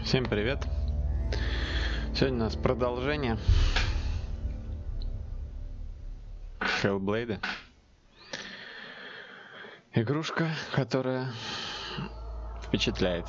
Всем привет! Сегодня у нас продолжение Hellblade. Игрушка, которая впечатляет.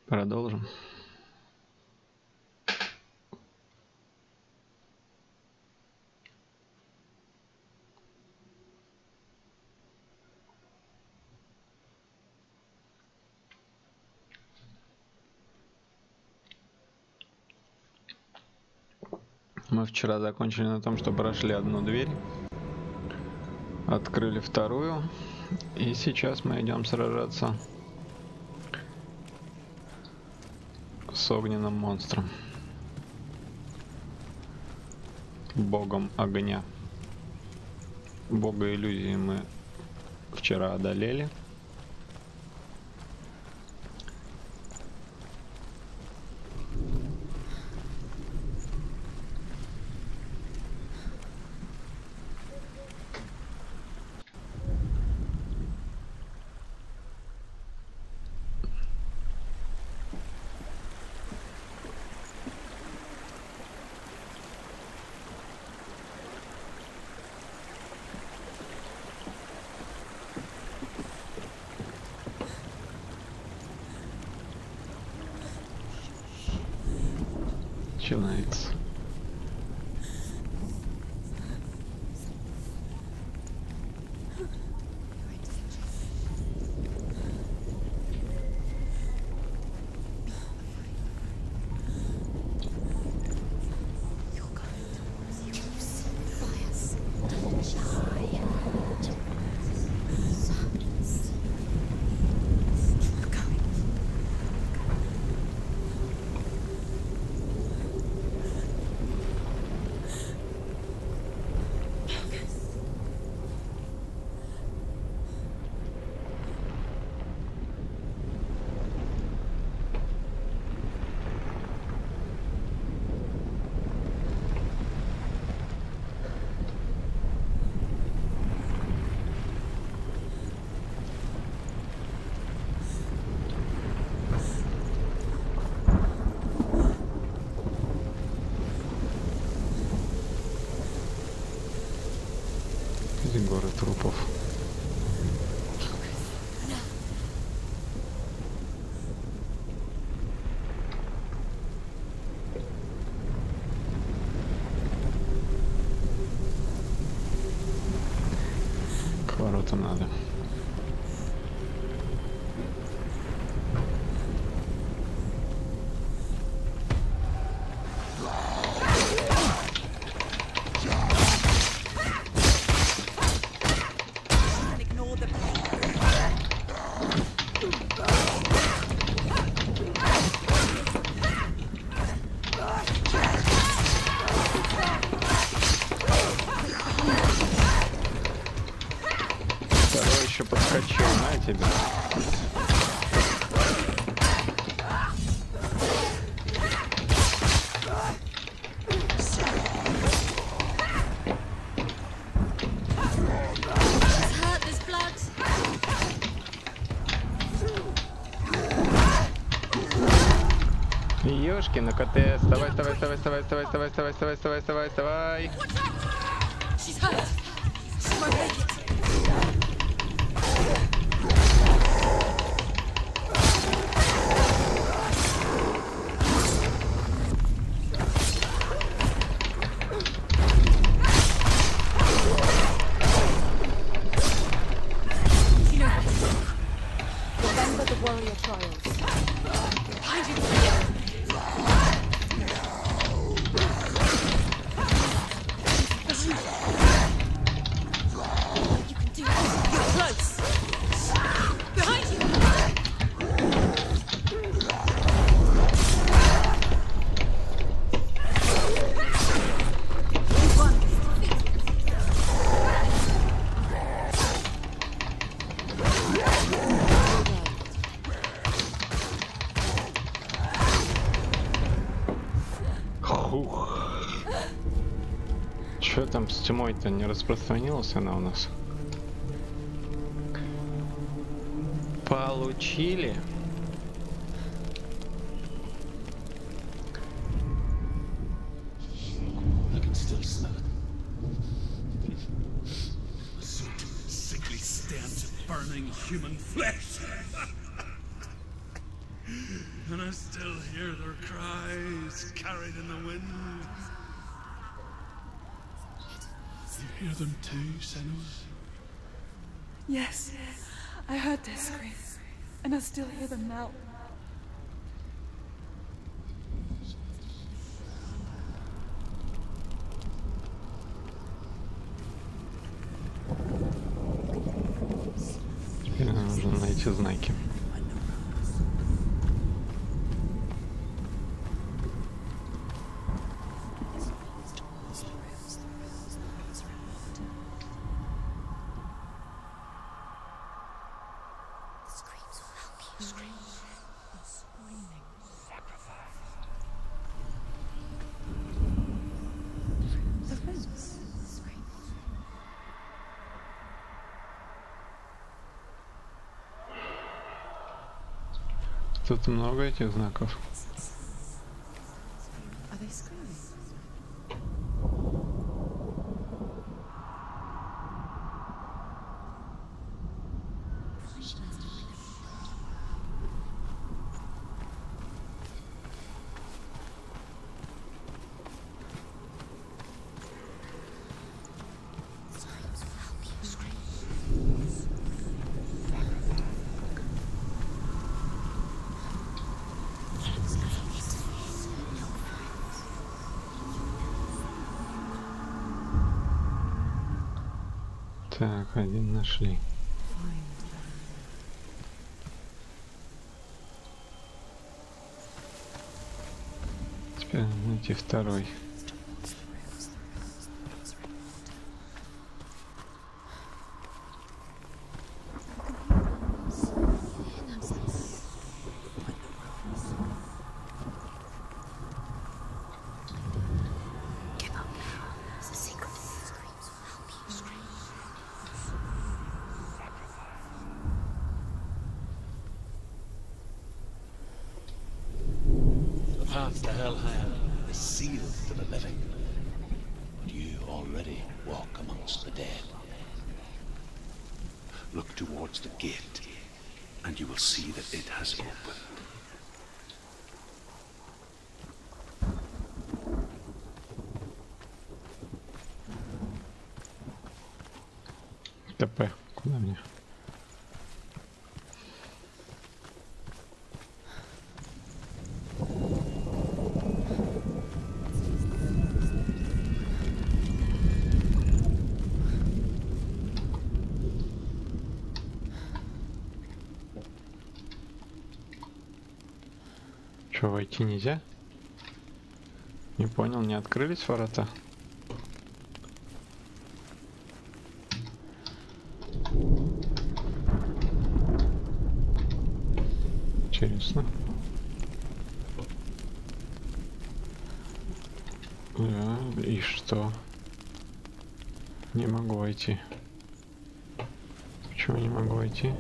Продолжим. Мы вчера закончили на том, что прошли одну дверь, открыли вторую, и сейчас мы идем сражаться с огненным монстром, богом огня. Бога иллюзии мы вчера одолели. Начинается. Горы трупов. К воротам надо. Подскочил, на тебя. Ёшки, на КТ. Вставай, вставай, вставай, вставай, вставай, вставай, вставай, вставай, вставай, вставай, вставай. там с тьмой-то не распространилась она у нас? Получили. Human flesh, and I still hear their cries carried in the wind. You hear them too, Senua? Yes, I heard their screams, and I still hear them now. Теперь нам нужно найти знаки. Тут много этих знаков. Так, один нашли. Теперь найти второй. Path to Hellham is sealed to the living, but you already walk amongst the dead. Look towards the gate, and you will see that it has opened. ТП, куда мне? Что, войти нельзя? Не понял, не открылись ворота? Интересно. И что? Не могу войти. Почему не могу войти?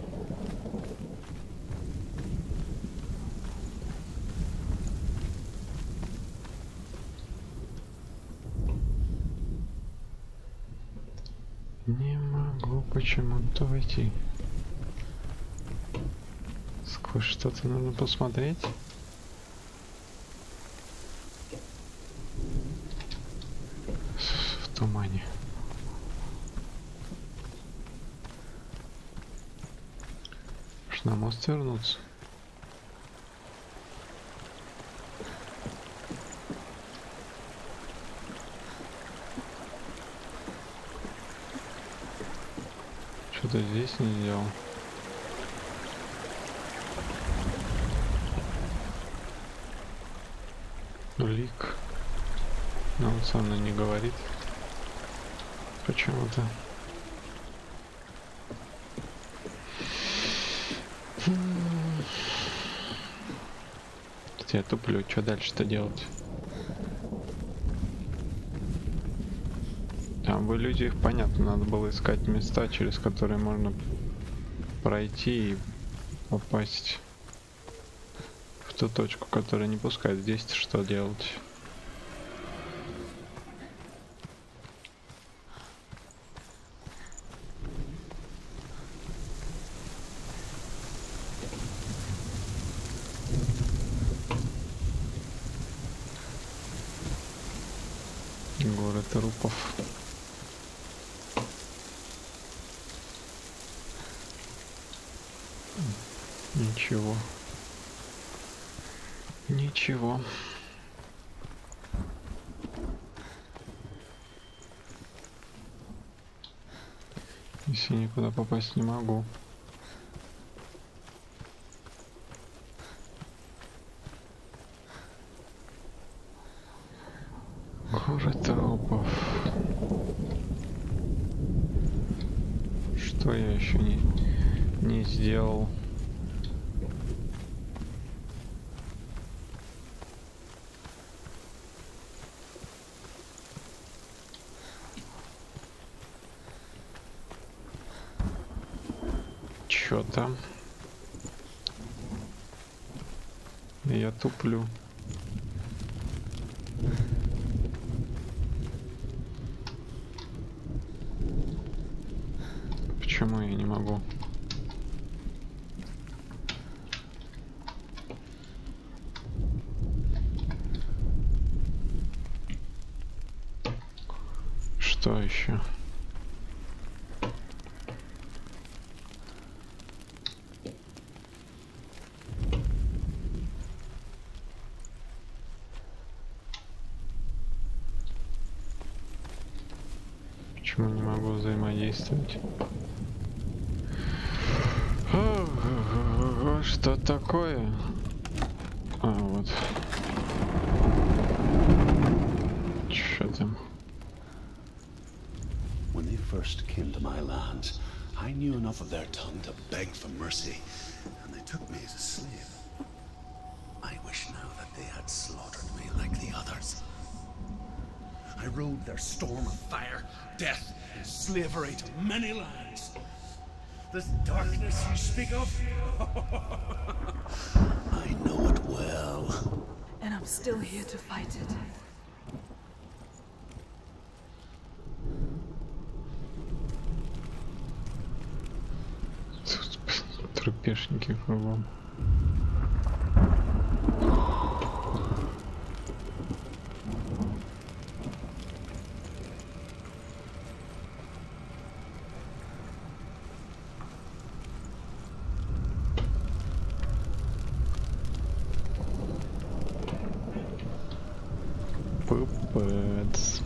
Не могу почему-то войти. Сквозь что-то надо посмотреть. В тумане. Может, на мост вернуться? Что-то здесь не сделал. Лик. Но он со мной не говорит. Почему-то. Я туплю. Что дальше-то делать? А в иллюзиях понятно, надо было искать места, через которые можно пройти и попасть в ту точку, которая не пускает. Здесь что делать? Город трупов. Ничего. Ничего. Если никуда попасть не могу. Город трупов. Что я еще не сделал? Чё там? Я туплю. Почему я не могу? Что еще? Почему не могу взаимодействовать? Что такое? А, вот. Чё там? When they first came to my lands, I knew enough of their tongue to beg for mercy, and they took me as a slave. I wish now that they had slaughtered me like the others. I rode their storm of fire, death, and slavery to many lands. This darkness you speak of, I know it well. And I'm still here to fight it. Трупешники кругом. Пупец.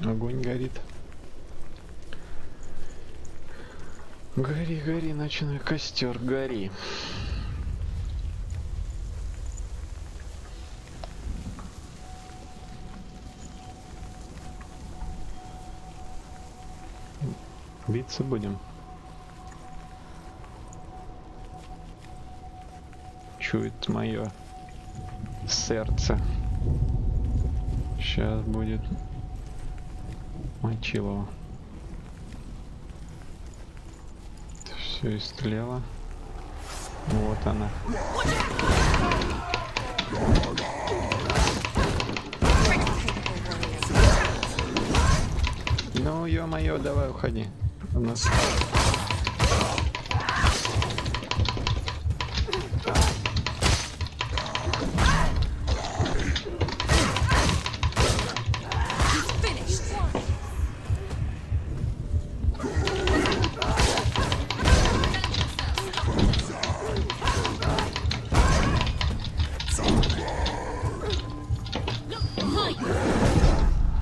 Огонь горит. Гори, гори, ночной костер, гори. Биться будем. Чует мое сердце. Сейчас будет мочилово. Все истлело. Вот она. Ну, ё-моё, давай уходи. У нас...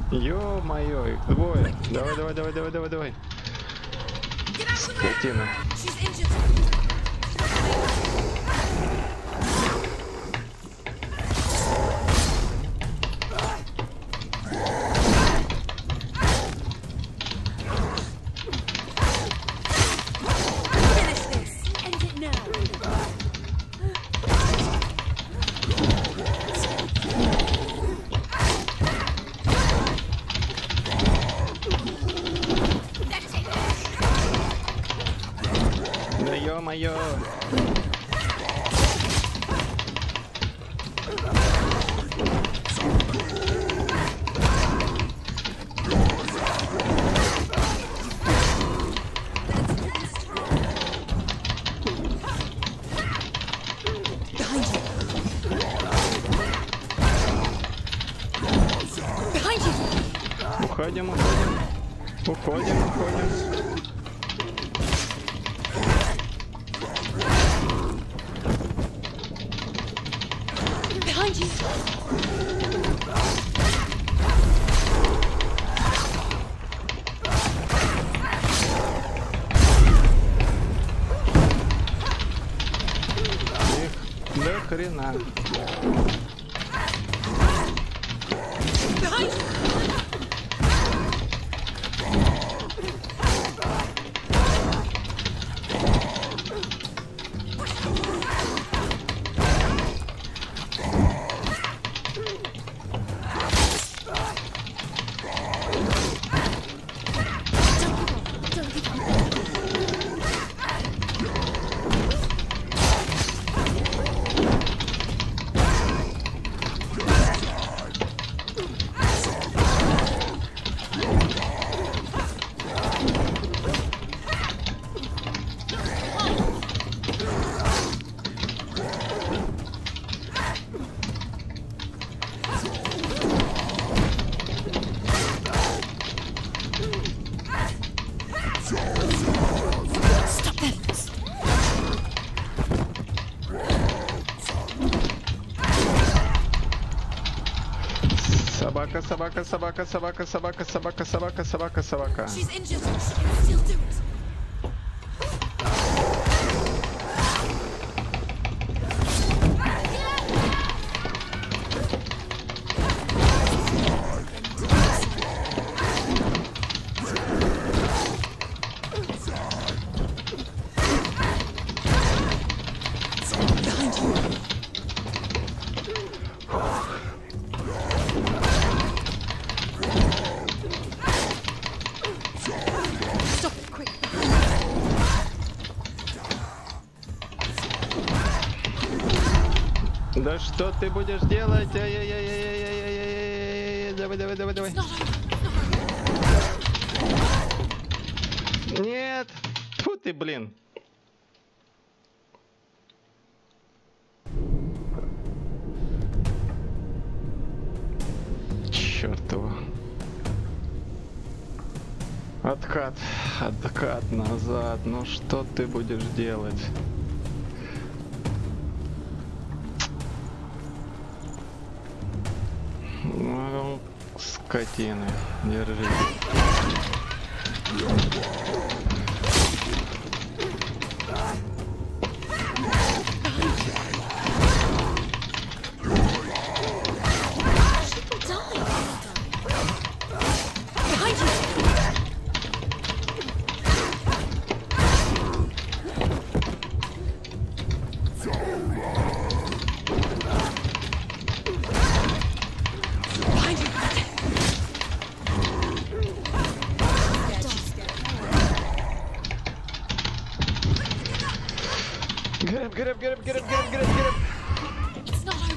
Ё-моё, их двое. Давай, давай, давай, давай, давай, давай. Скотина. ё-моё! Уходим, уходим. Уходим, уходим. Behind you. Их до хрена. Behind you. Собака, собака, собака, собака, собака, собака, собака, собака, собака. She's injured. She can still do it. Да что ты будешь делать? Ай-яй-яй-яй-яй-яй-яй-яй-яй-яй. Давай, давай, давай, давай. Нет! Фу ты, блин. Чёртова. Откат. Откат назад. Ну что ты будешь делать? Ну, скотины. Держи. Get up, get up, get up, get up, get up, get up, get up. It's not over.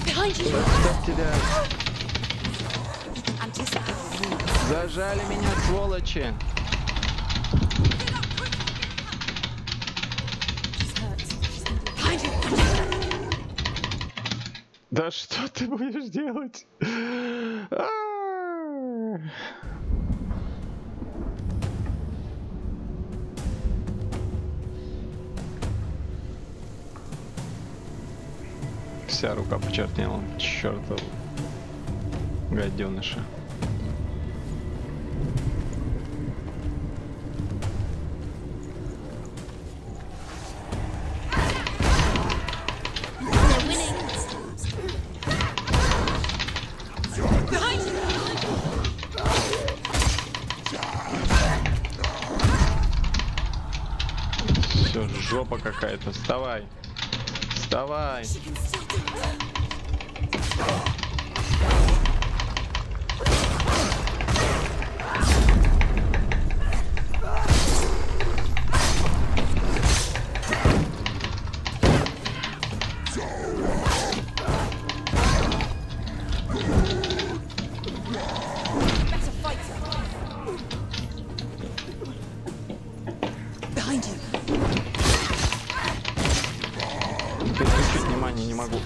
Behind you. Чтоб тебя. Зажали меня, сволочи. Да что ты будешь делать? Вся рука почернела. Чёртов. Гаденыша. Жопа какая-то. Вставай. Давай. Переключить внимание не могу.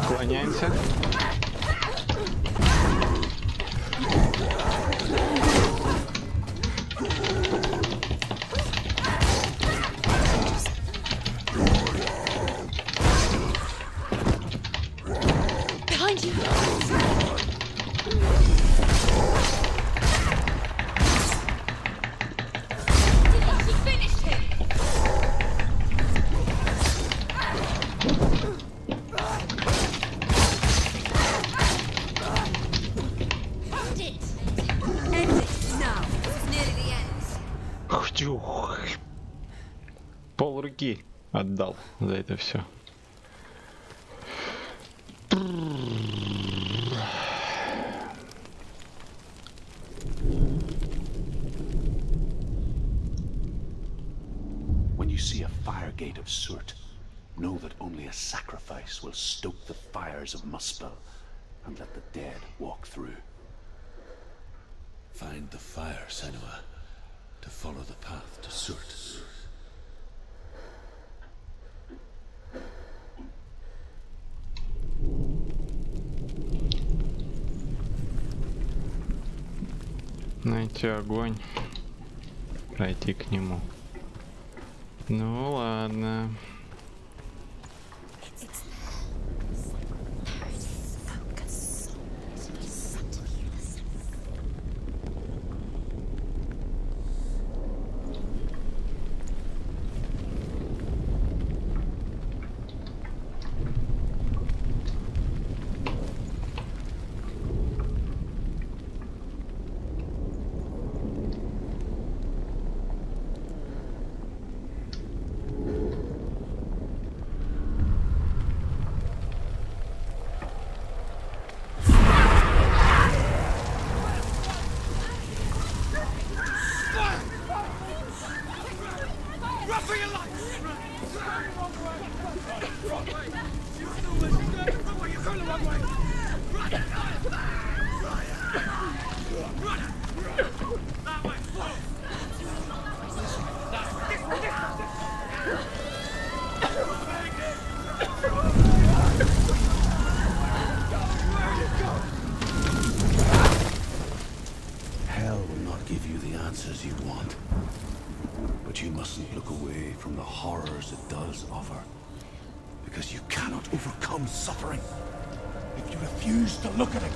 Уклоняемся. Пол руки отдал за это все. When you see a fire gate of Surt, know that only a sacrifice will stoke the fires of Muspel and let the dead walk through. Find the fire, Senua, to follow the path to Surt. Найти огонь, пройти к нему. Ну ладно. Hell will not give you the answers you want. But you mustn't look away from the horrors it does offer. Because you cannot overcome suffering if you refuse to look at it.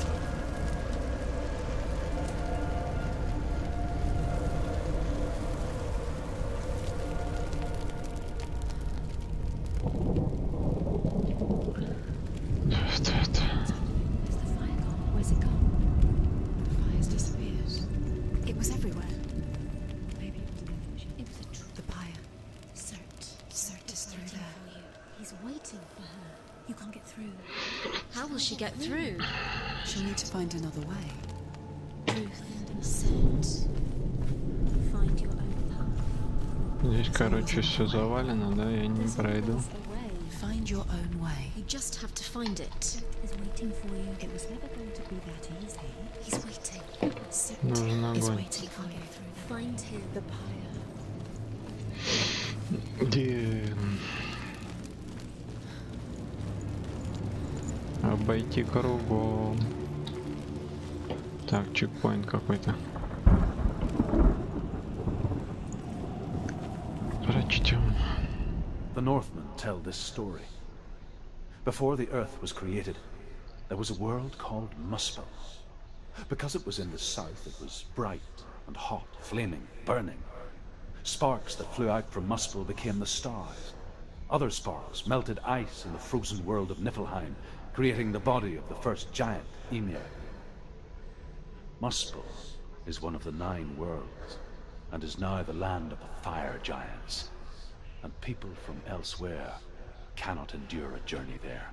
Where's it gone? The fire's disappeared. It was everywhere. Maybe it was an illusion. It was a true. The pyre. Cert is through there. He's waiting for her. You can't get through. How will she get through? She'll need to find another way. Truth set. Find your own path. Здесь, короче, все завалено, да, я не пройду. Find your own way. You just have to find it. He's waiting for you. It was never going to be that easy. He's waiting. Нужен He's огонь. waiting for you. Find him. The pyre. Где? Обойти кругом. Так, чекпоинт какой-то. Прочтем. The Northmen tell this story. Before the earth was created, there was a world called Muspel. Because it was in the south, it was bright and hot, flaming, burning. Sparks that flew out from Muspel became the stars. Other sparks melted ice in the frozen world of Niflheim, creating the body of the first giant, Ymir. Muspel is one of the 9 worlds, and is now the land of the fire giants. And people from elsewhere cannot endure a journey there.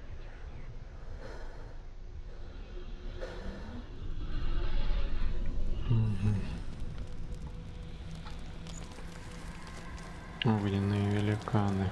Огненные великаны.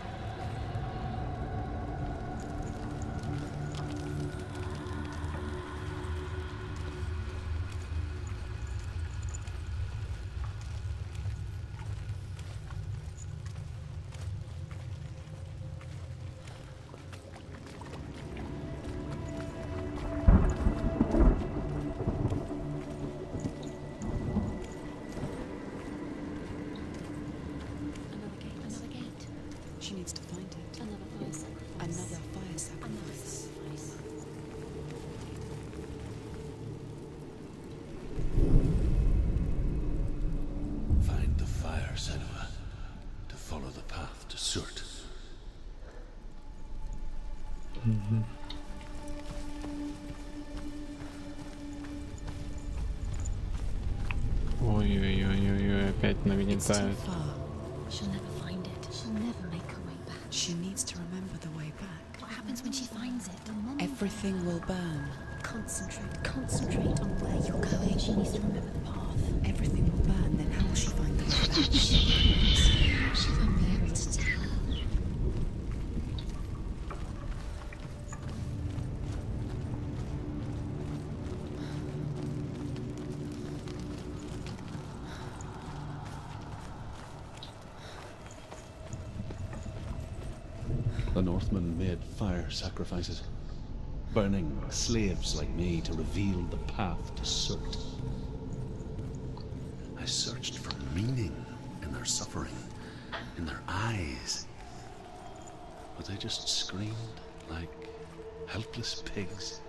Another gate. She needs to find it. Another fire sacrifice. Another fire sacrifice. Find the fire, Senua, to follow the path to Surt. Ой-ой-ой-ой, опять It's too нагнетают. far. She'll never find it. She'll never make her way back. She needs to remember the way back. What happens when she finds it? Everything will burn. Concentrate on where you're going. She needs to remember the path. Everything will burn. Then how will she find the way back? She won't be able to tell. The Northmen made fire sacrifices, burning slaves like me to reveal the path to Surt. I searched for meaning in their suffering, in their eyes. But they just screamed like helpless pigs.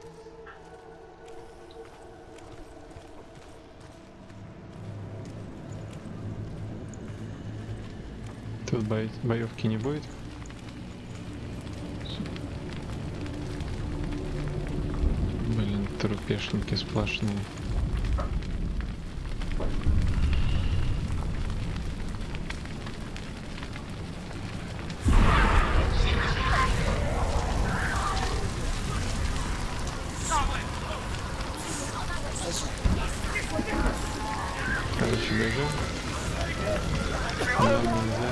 Тут боевки не будет? Блин, трупешники сплошные. Короче, бежим. Нам нельзя.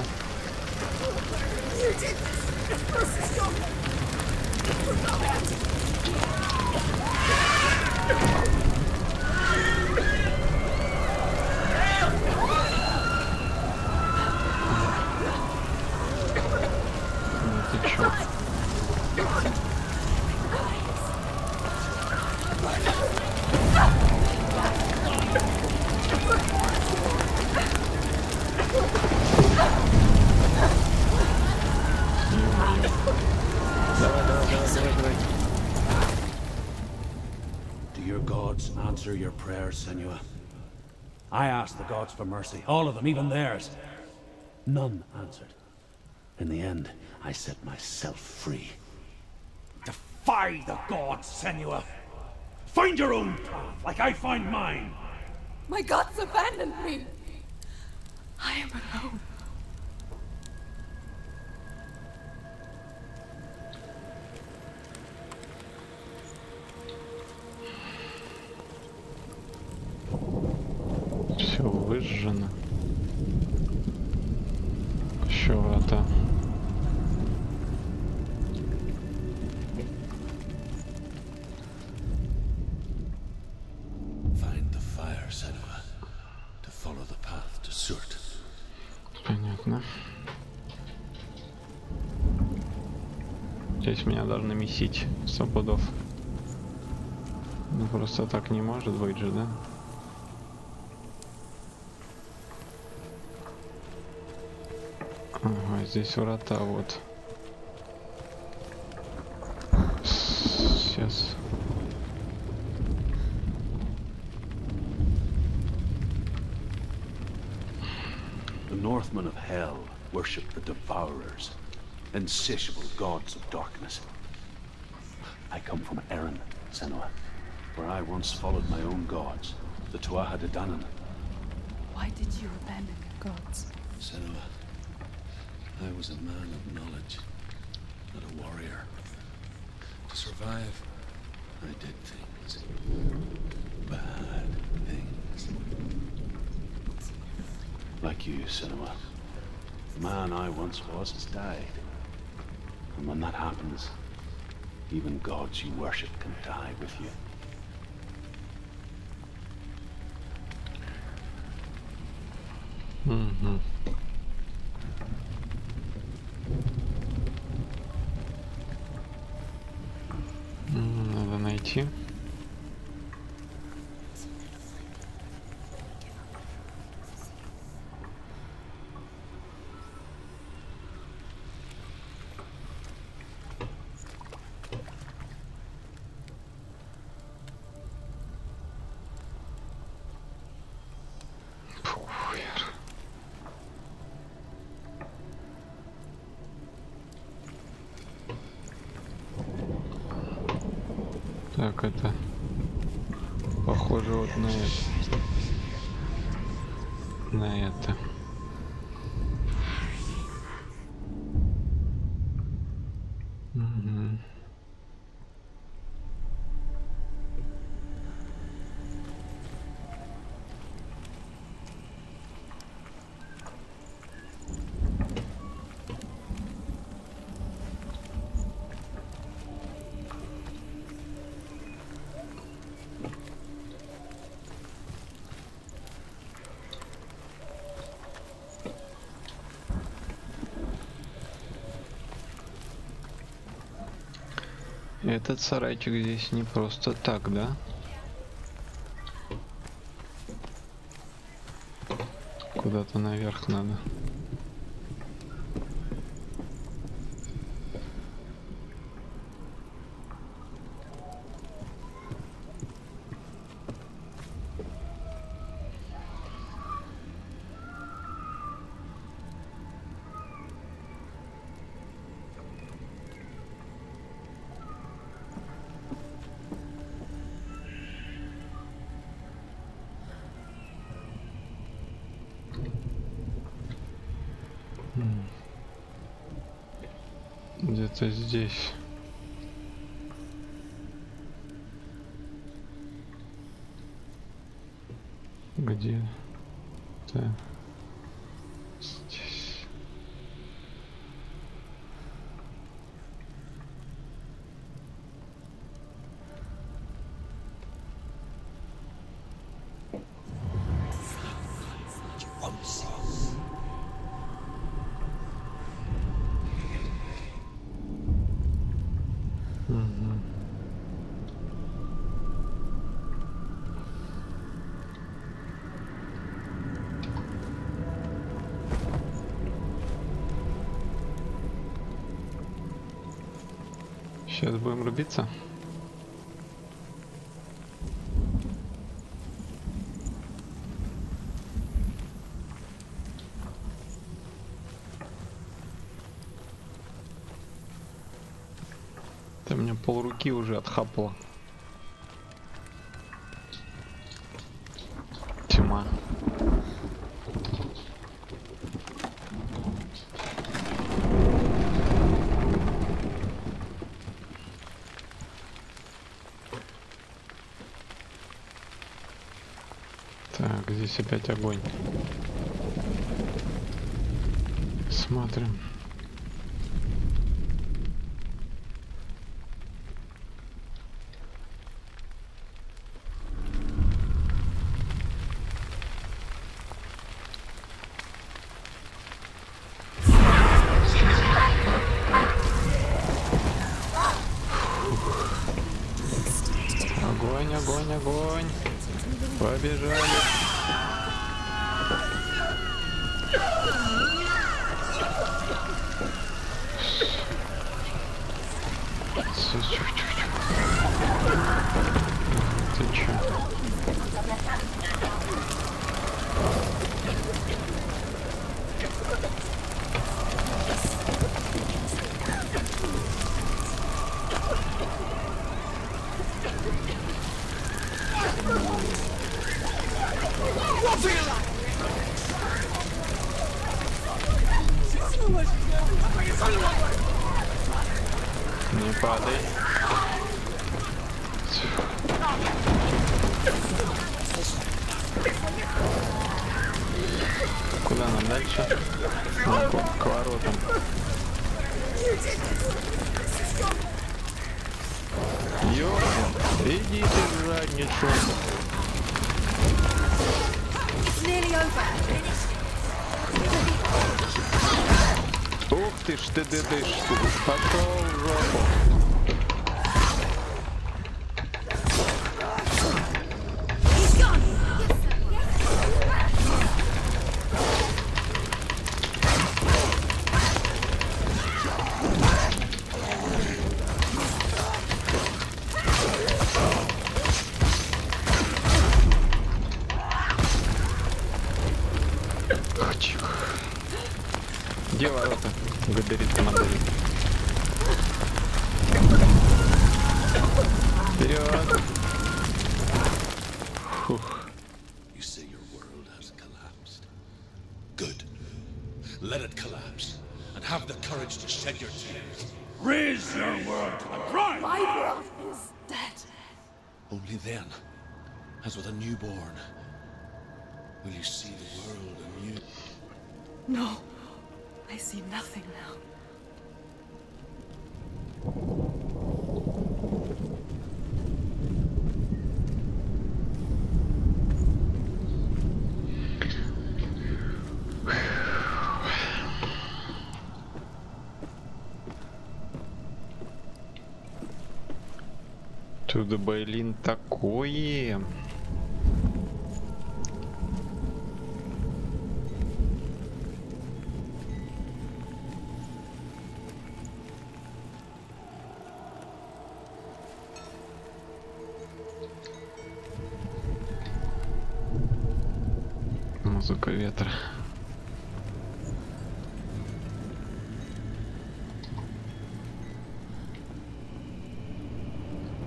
Answer your prayers, Senua. I asked the gods for mercy, all of them, even theirs. None answered. In the end, I set myself free. Defy the gods, Senua! Find your own path, like I find mine! My gods abandoned me! I am alone. Все выжжено. Еще врата. Find the fire, Senua, to follow the path to Surt. Понятно. Здесь меня должны месить 100 пудов. Ну просто так не может быть же, да? Ага, здесь врата, вот. Сейчас. The Northmen of Hell worship the Devourers, insatiable gods of darkness. I come from Erin, Senua, where I once followed my own gods, the Tuatha De Danann. Why did you abandon your gods? Senua, I was a man of knowledge, not a warrior. To survive, I did things. Bad things. Like you, Senua. The man I once was has died. And when that happens, even gods you worship can die with you. Mm-hmm. Надо найти. Так, это похоже вот на это. На это. Угу. Этот сарайчик здесь не просто так, да? Куда-то наверх надо. Где-то здесь. Где-то здесь. Сейчас будем рубиться. Ты мне полруки уже отхапало. Тьма. Так, здесь опять огонь. Смотрим. Огонь, огонь, огонь. Побежали. Ты чё? Не падай. Куда нам дальше? К воротам. Ёпта, иди ты в задницу. Ух ты ж ты дыдыш, пошел в жопу. Где ворота? Говорит командир. Вперед! Фух. You say your world has collapsed. Good. Let it collapse, and have the courage to shed your tears. Raise your world to the prime! My world is dead. Only then, as with a newborn, will you see the world anew. No, I see nothing now. Туда, блин, такое. Музыка ветра.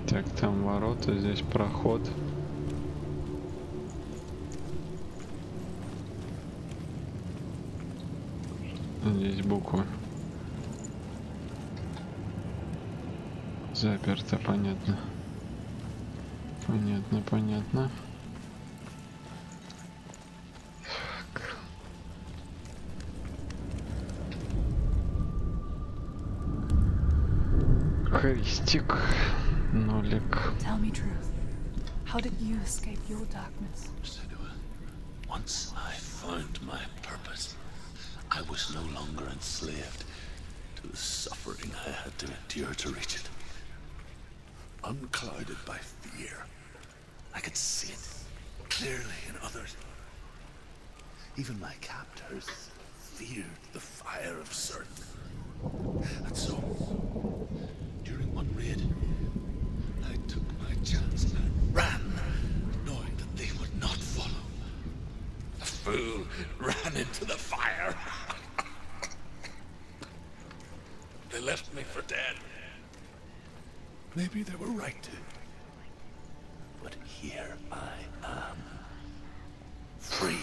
Так, там ворота, здесь проход. Здесь буквы. Заперто, понятно. Понятно, понятно. Так. Крестик. Нолик. Tell me truth. How did you escape your darkness? Senua, once I found my purpose, I was no longer enslaved to the suffering I had to endure to reach it. Unclouded by fear, I could see it clearly in others. Even my captors feared the fire of certain. And so, during one raid. I took my chance and ran, knowing that they would not follow. The fool ran into the fire. They left me for dead. Maybe they were right to. But here I am. Free.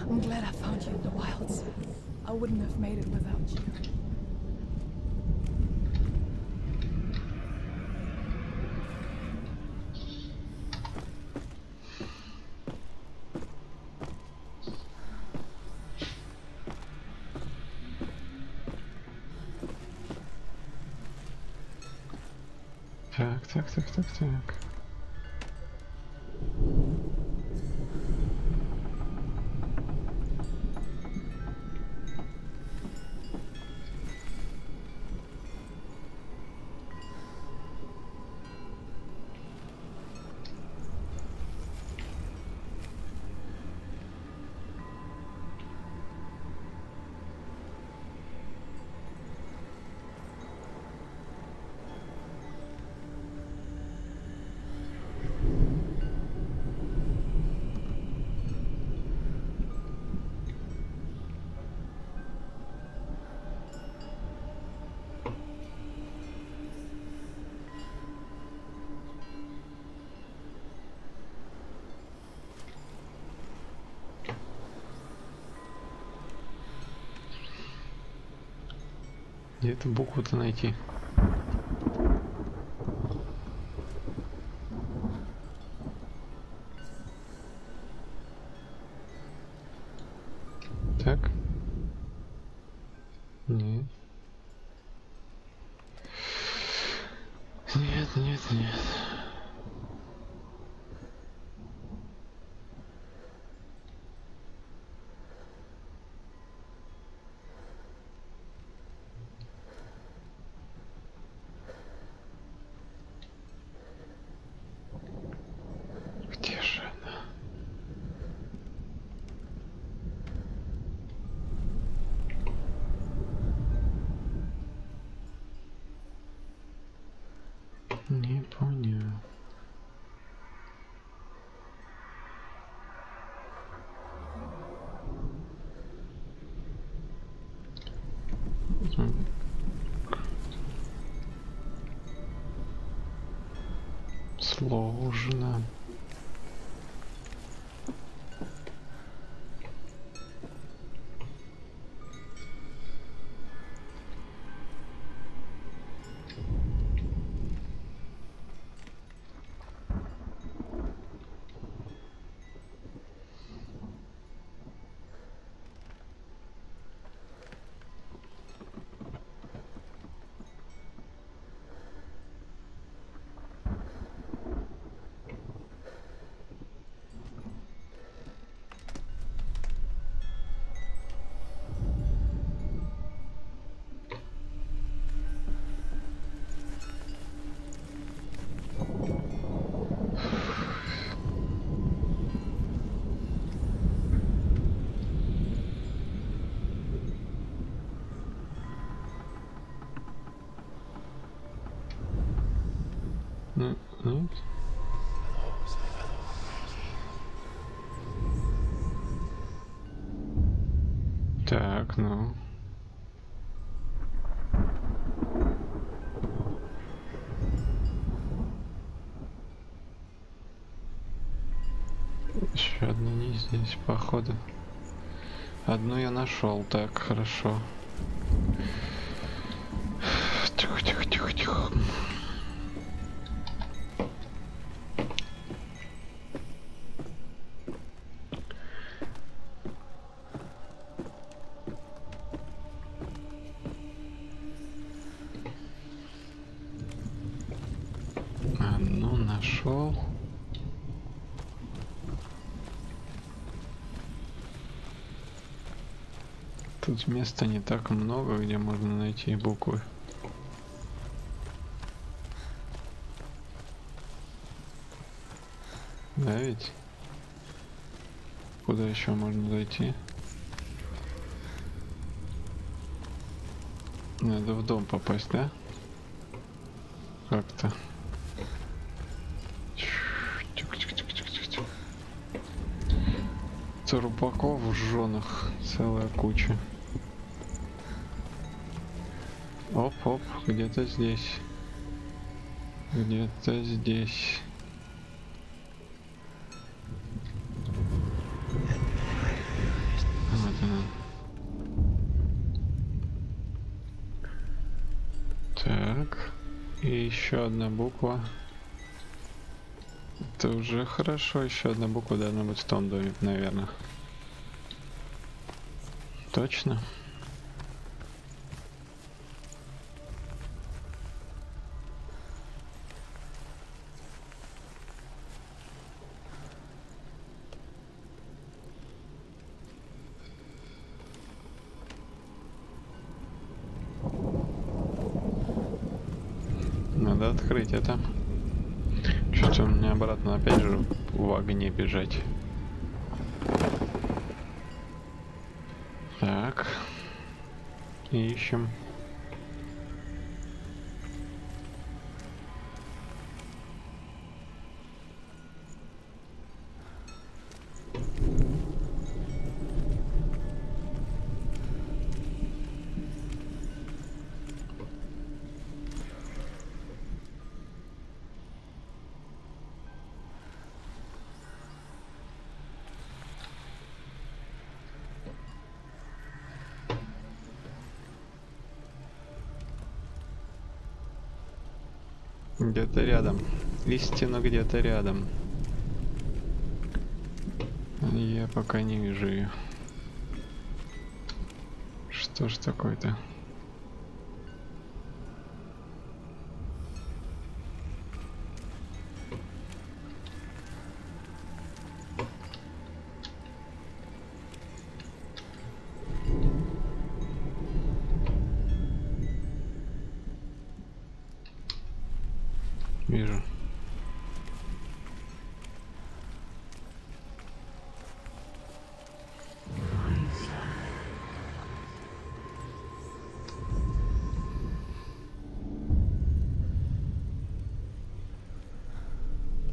I'm glad I found you in the wilds. I wouldn't have made it without you. Так. Где эту букву-то найти? Так. Нет. Нет. Где же она? Не понял. Сложно. Нет. Так, ну. Еще одна не здесь, походу. Одну я нашел, так, хорошо. Тихо. Одну нашел. Тут места не так много, где можно найти буквы. Да ведь? Куда еще можно зайти? Надо в дом попасть, да? Как-то. Трупаков в жёнах целая куча. Оп-оп, где-то здесь. Где-то здесь. Вот она. Так. И еще одна буква. Это уже хорошо. Еще одна буква должна быть в том доме, наверное. Точно? Надо открыть это. Чувствую, мне обратно опять же в огне бежать. Так. Ищем. Где-то рядом. Истина где-то рядом. Я пока не вижу ее. Что ж такое-то? Вижу.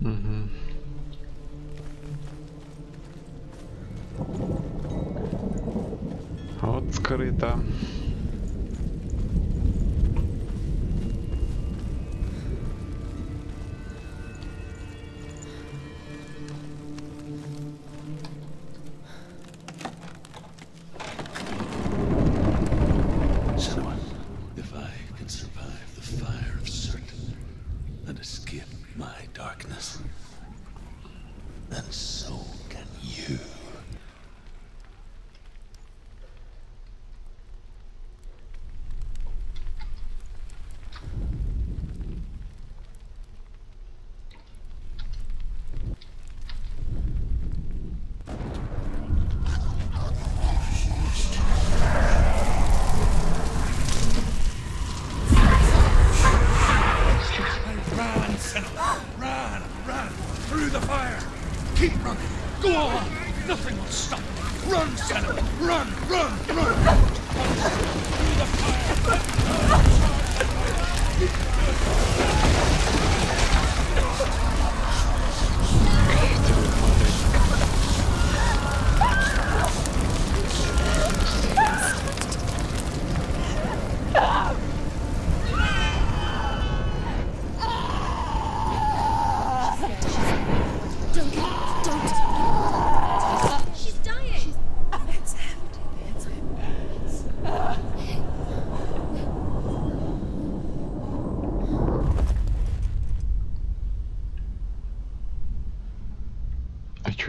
Угу. Вот скрыто.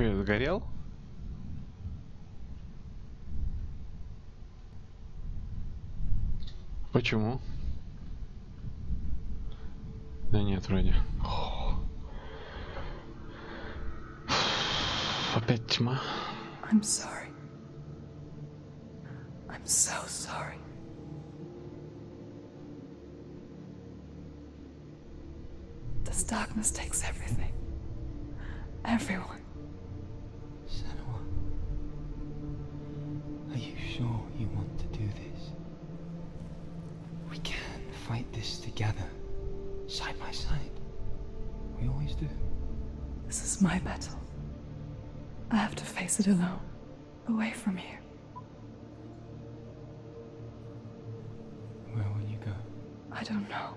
Что, я сгорел? Почему? Да нет, вроде. Опять тьма. I'm sorry. I'm so sorry. This darkness takes everything. Everyone. Senua, are you sure you want to do this? together, side by side. We always do. This is my battle. I have to face it alone, away from here. Where will you go? I don't know.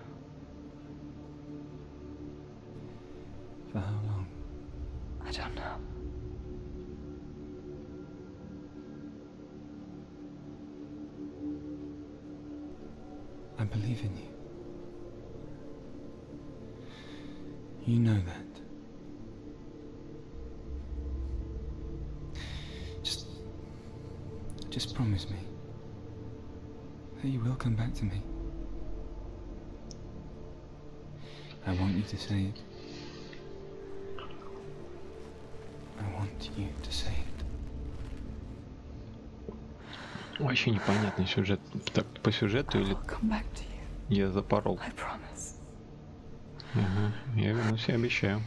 For how long? I don't know. I believe in you. You know that. Just promise me that you will come back to me. I want you to say it. I want you to say it. Вообще непонятный сюжет. Так, по сюжету или я запорол? Ага, я вернусь, я обещаю.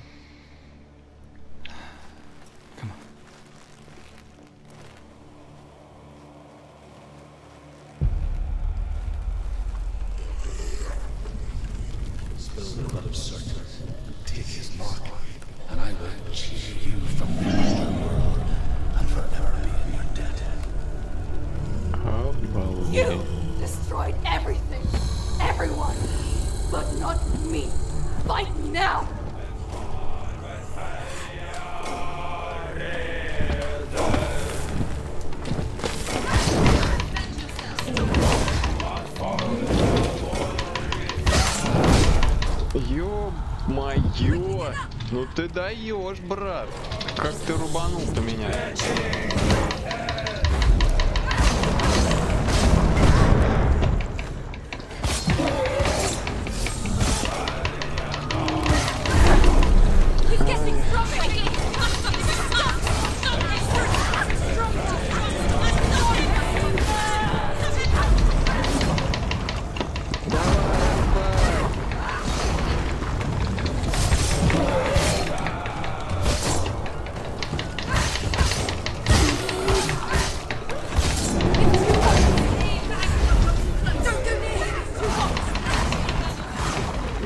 You destroyed everything, everyone, but not me. Fight now! Ё-моё! Ну ты даешь, брат! Как ты рубанул-то меня?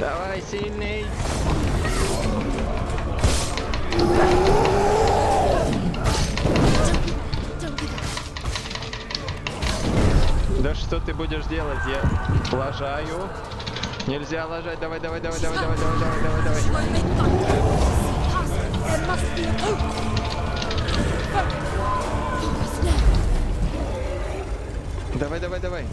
Давай, сильный! Да что ты будешь делать? Я лажаю. Нельзя лажать. Давай, давай, давай, давай, давай, давай, давай, давай, давай. Давай, давай, давай.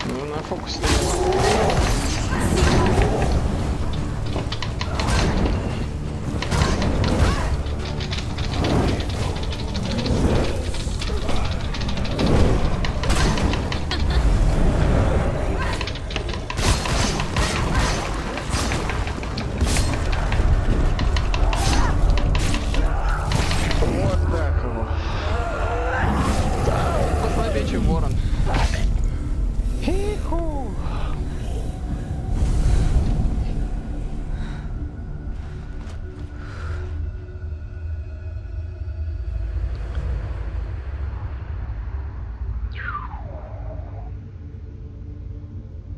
Ну, на фокус.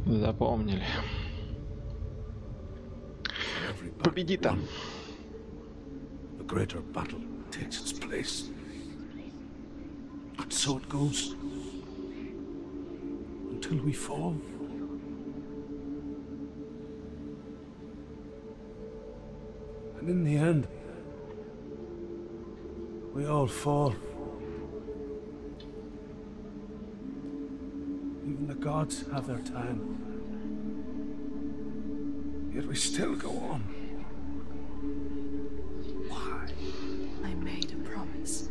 Запомнили. Победи там. A greater battle takes its place. And so it goes. Until we fall. And in the end, we all fall. Even the gods have their time. Yet we still go on. Why? I made a promise.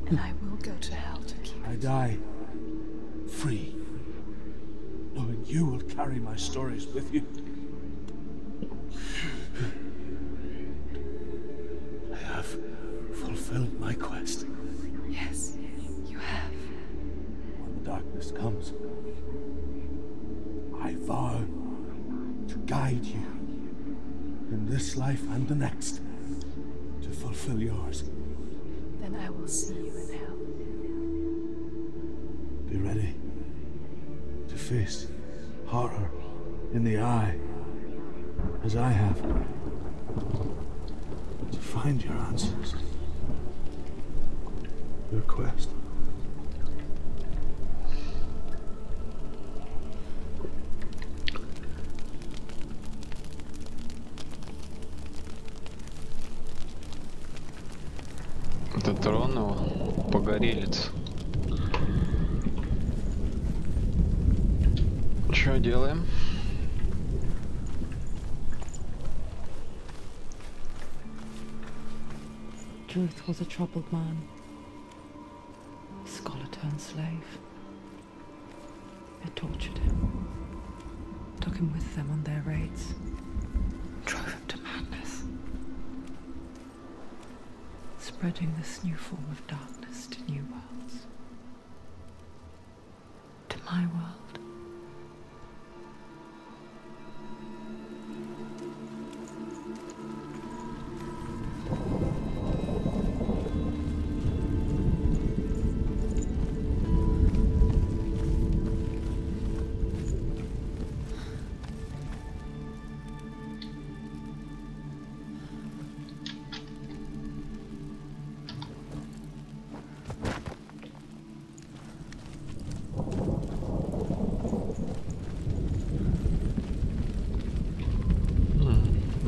And I will go to hell to keep it. I die free, knowing you will carry my stories with you. I have fulfilled my quest. Yes, you have. vowed to guide you in this life and the next to fulfill yours. Then I will see you in hell. Be ready to face horror in the eye, as I have, to find your answers, your quest. Это тронул погорелец. Что делаем? Truth was a troubled man, a scholar turned slave. They tortured him, took him with them on their raids, drove him to madness, spreading this new form of darkness to new worlds, to my world.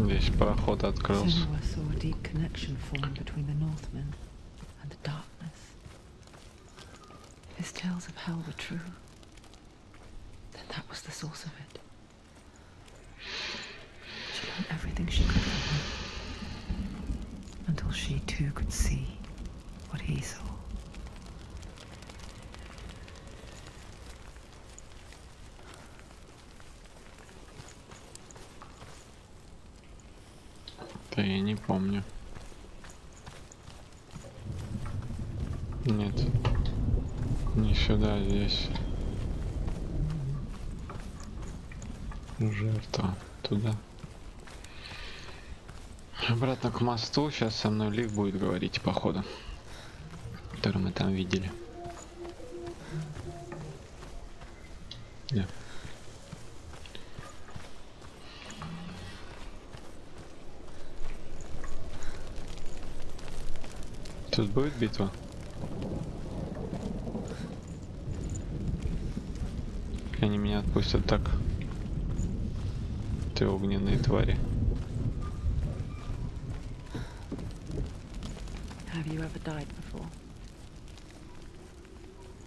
Здесь проход открылся. Senua saw a deep connection form between the Northmen and the darkness. If his tales of hell were true, then that was the source of it. She learned everything she could from him, until she too could see what he saw. Да я не помню. Нет. Не сюда, здесь. Жертва. Туда. Обратно к мосту. Сейчас со мной Лик будет говорить, походу. Который мы там видели. Да. Тут будет битва? Они меня отпустят так. Ты огненные твари. Have you ever died before?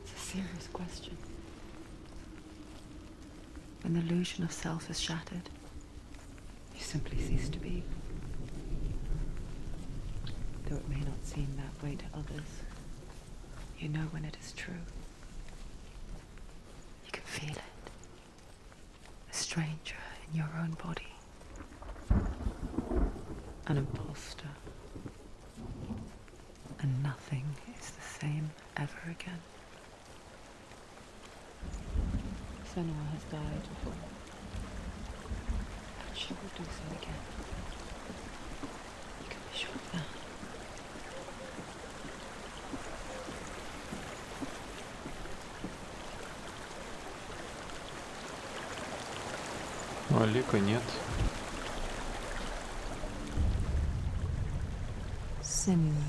It's a serious question. When the illusion of self is shattered, you simply cease to be. Though it may not seem that way to others, you know when it is true. You can feel it. A stranger in your own body. An imposter. And nothing is the same ever again. Senua has died before. And she will do so again. You can be sure of that. А Лика нет. Senua,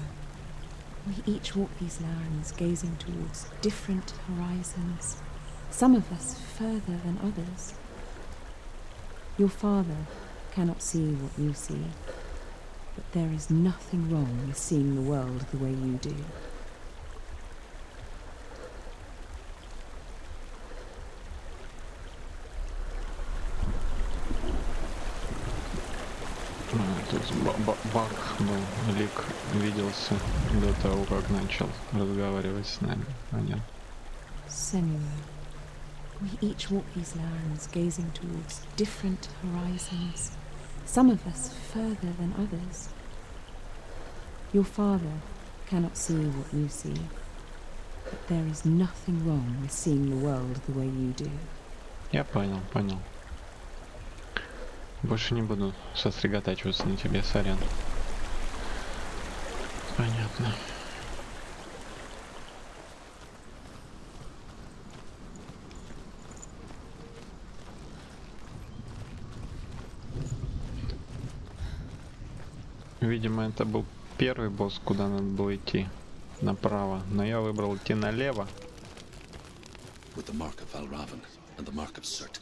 we each walk these lands gazing towards different horizons, some of us further than others. Your father cannot see what you see, but there is nothing wrong with seeing the world the way you do. Баг был. Лик виделся до того, как начал разговаривать с нами. Понятно. Senua, we each walk these lands gazing towards different horizons, some of us further than others. Your father cannot see what you see, but there is nothing wrong with seeing the world the way you do. Я понял, понял. Больше не буду сосредотачиваться на тебе, сорян. Понятно. Видимо, это был первый босс, куда надо было идти. Направо. Но я выбрал идти налево. With the mark of Valravan and the mark of Surt,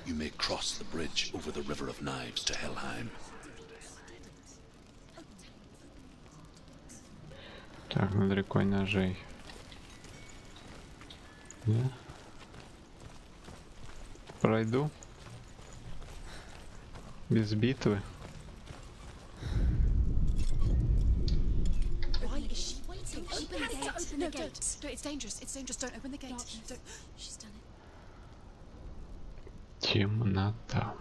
you may cross the bridge over the river of knives to Helheim. Так, над рекой ножей. Да? Пройду. Без битвы. Open the gate. Open the gate. No, it's dangerous. It's dangerous. Don't open the gate. Don't. She's done it. Темнота.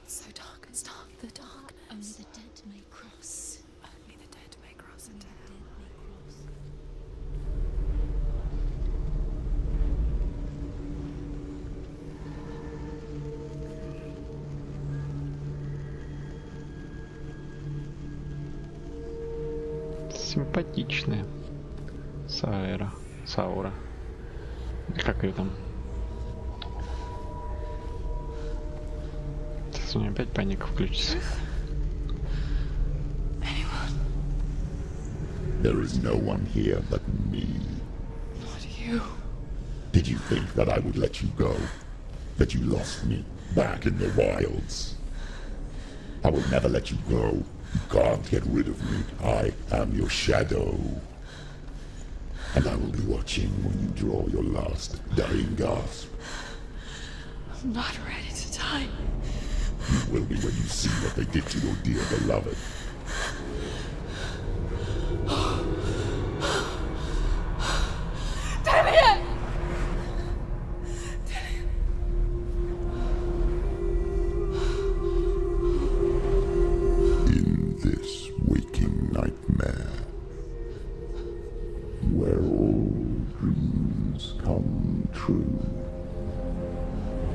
It's so dark. It's dark. The dark. Only the dead may cross. Only the dead may cross into hell. Симпатичная. Саура. Как ее там? Сейчас у нее опять паника включится. There is no one here but me. Not you. Did you think that I would let you go? That you lost me back in the wilds? I will never let you go. You can't get rid of me. I am your shadow. And I will be watching when you draw your last dying gasp. I'm not ready to die. You will be when you see what they did to your dear beloved. In this waking nightmare, where all dreams come true,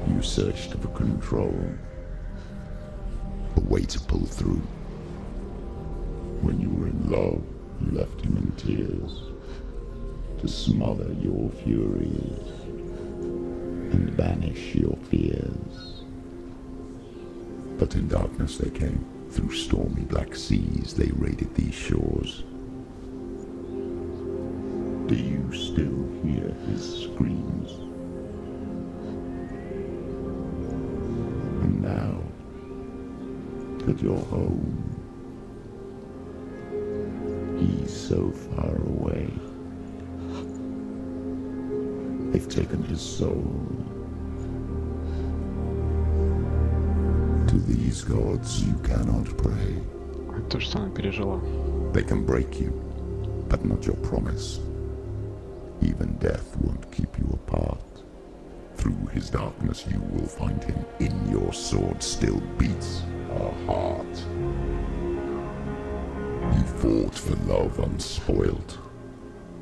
you searched for control, a way to pull through. When you were in love, you left him in tears, to smother your furies and banish your fears. But in darkness they came, through stormy black seas they raided these shores. Do you still hear his screams? And now that you're home, he's so far away. They've taken his soul. To these gods you cannot pray. То, что она пережила. They can break you, but not your promise. Even death won't keep you apart. Through his darkness you will find him. In your sword still beats a heart. You fought for love unspoilt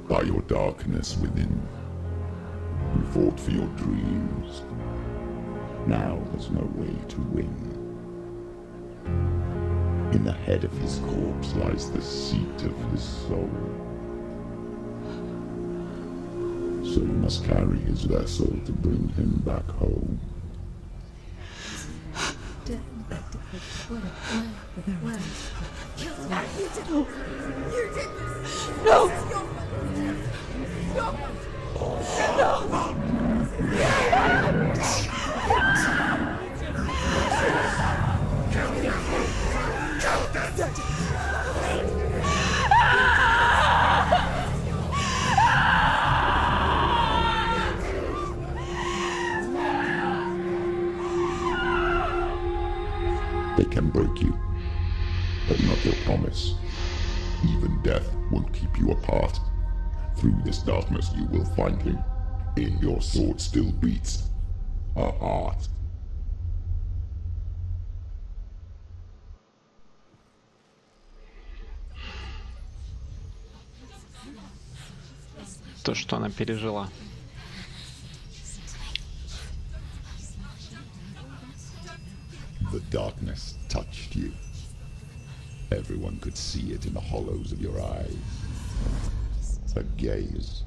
by your darkness within. You fought for your dreams. Now there's no way to win. In the head of his corpse lies the seat of his soul. So you must carry his vessel to bring him back home. No! They can break you, but not your promise. Even death won't keep you apart. Through this darkness you will find him. In your sword still beats a heart. То, что она пережила. darkness touched you. Everyone could see it in the hollows of your eyes. A gaze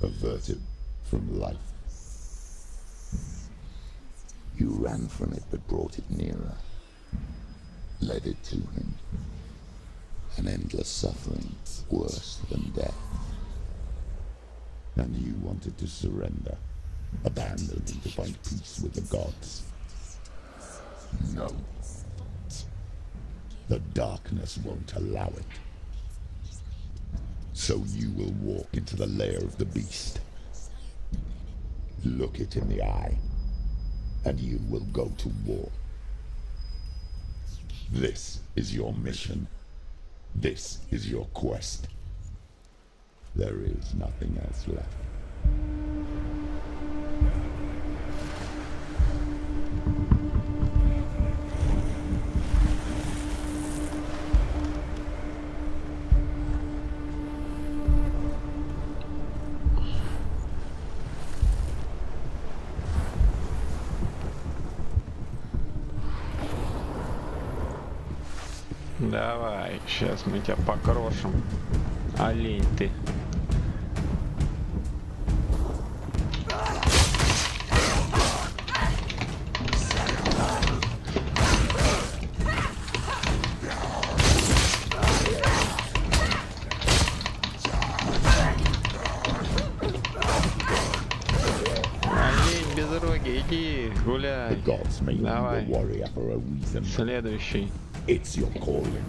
averted from life. You ran from it but brought it nearer. Led it to him. An endless suffering worse than death. And you wanted to surrender, abandoning to find peace with the gods. No. The darkness won't allow it. So you will walk into the lair of the beast. Look it in the eye, and you will go to war. This is your mission. This is your quest. There is nothing else left. Давай, сейчас мы тебя покрошим. Олень ты. Олень безрогий, иди, гуляй. Давай. Следующий. It's your calling.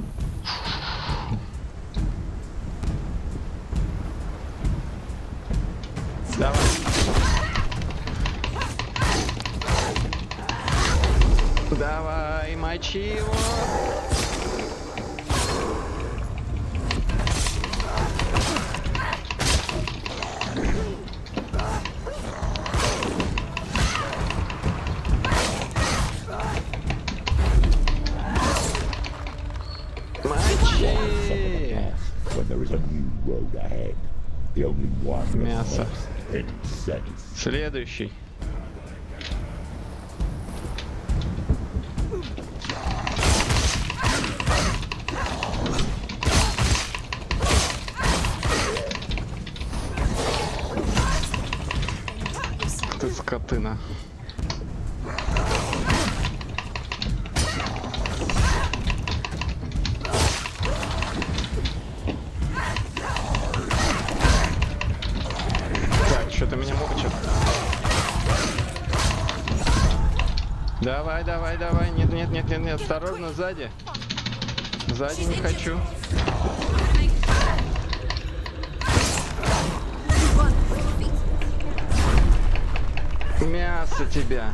Давай. Давай, мочи его. Мясо. Следующий. Ты скотина. Что-то меня мучит. Давай, давай, давай. Нет, нет, нет, нет, нет. Осторожно, сзади. Сзади не хочу. Мясо тебя.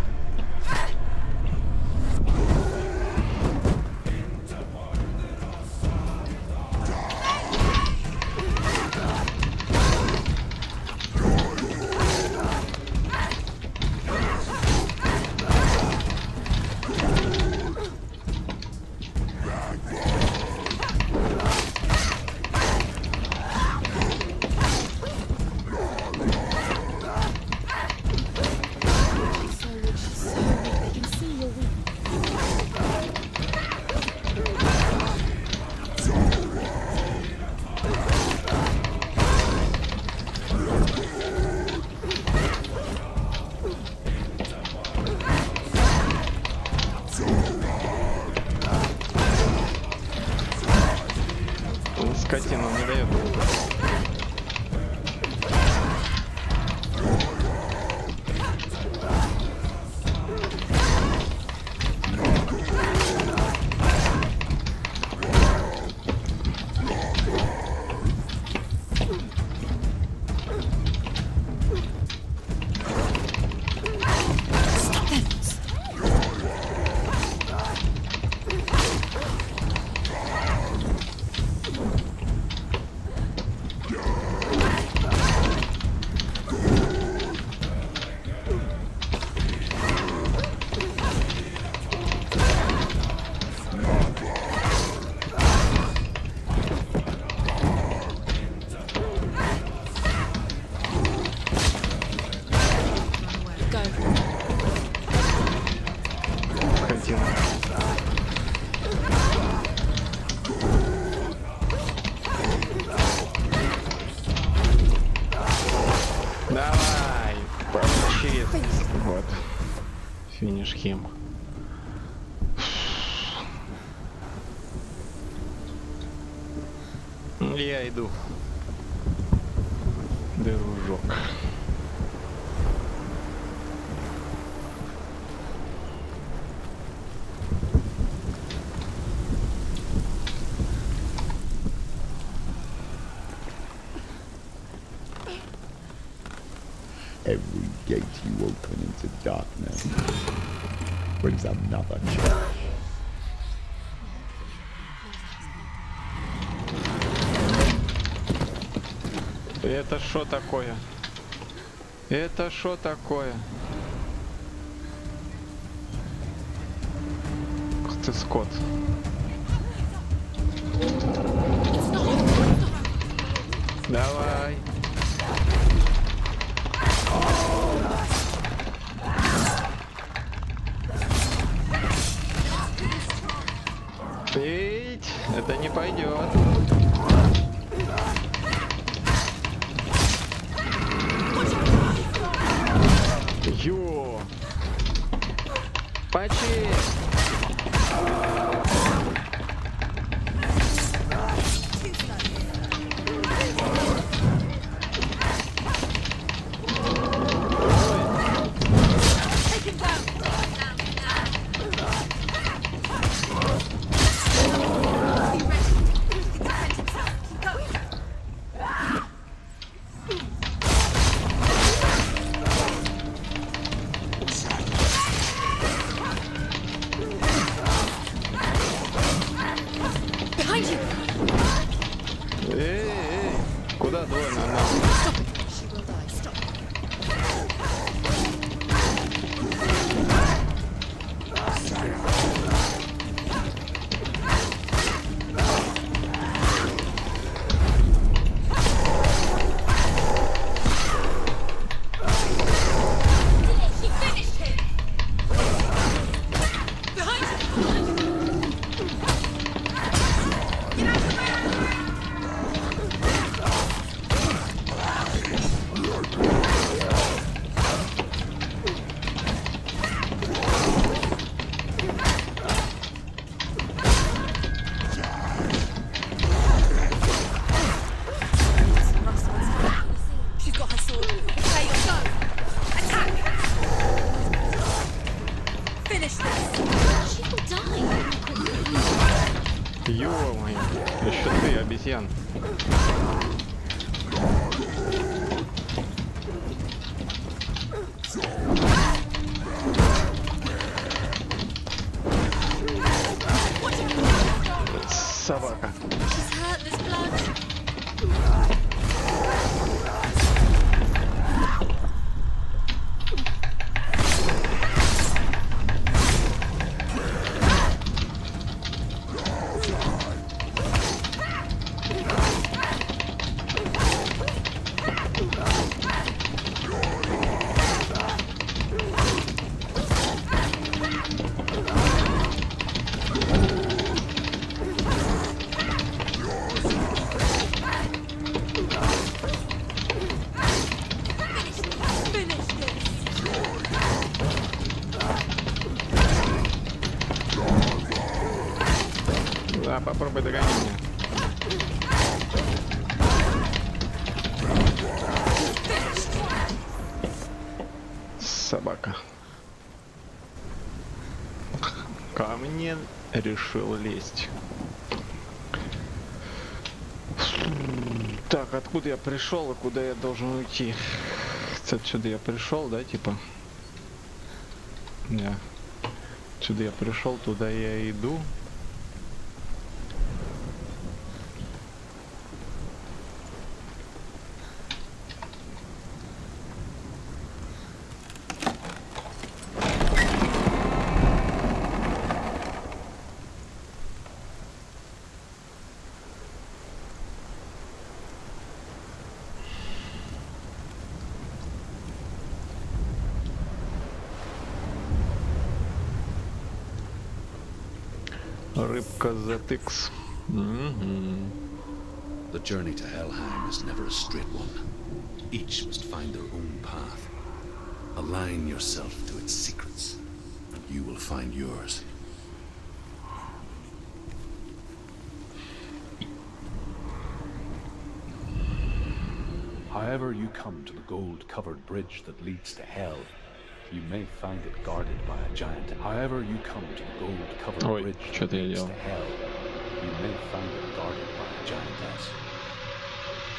прилетело. Давай! Получи! Вот. Финиш хим. Я иду. Дружок. Every gate you open into darkness brings another challenge. Это что такое? Это что такое? Ух ты, скот. Давай. Пить, это не пойдет. Ё! Почти! Куда двое на нас? Ё-моё, еще ты, обезьян. Собака. Да, попробуй догони меня. Собака. Ко мне решил лезть. Так, откуда я пришел и куда я должен уйти? Отсюда я пришел, да, типа? Да. Отсюда я пришел, туда я иду. Рыбка ZX. The journey to Helheim is never a straight one. Each must find their own path. Align yourself to its secrets, and you will find yours. However you come to the gold-covered bridge that leads to hell, you may find it guarded by a giant. However you come to the gold-covered bridge that leads to hell, you may find it guarded by a giantess.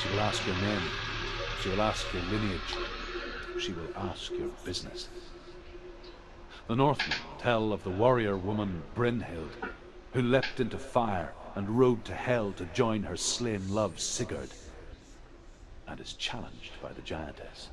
She will ask your name. She will ask your lineage. She will ask your business. The Northmen tell of the warrior woman Brynhild, who leapt into fire and rode to hell to join her slain love Sigurd, and is challenged by the giantess.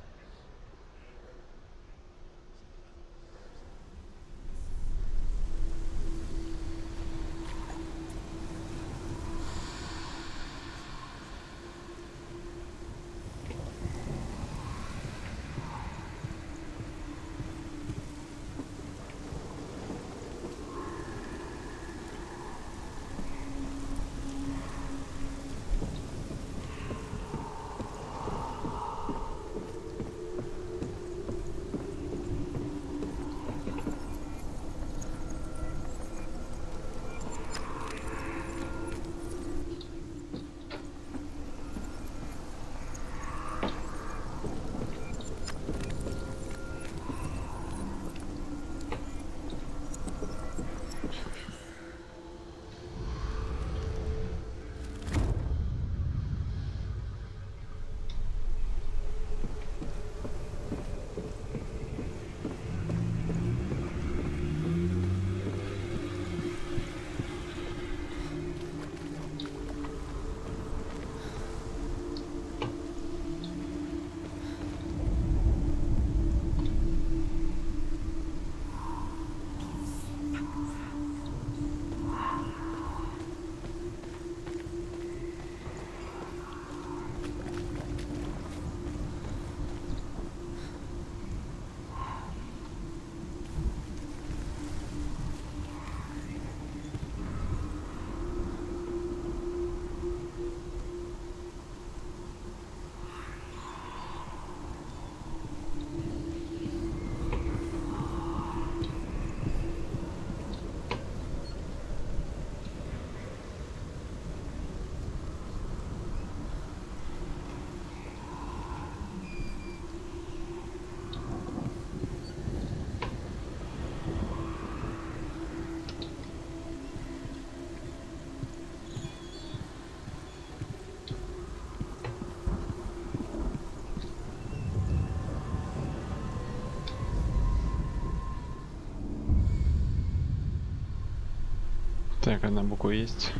Так, одна буква есть.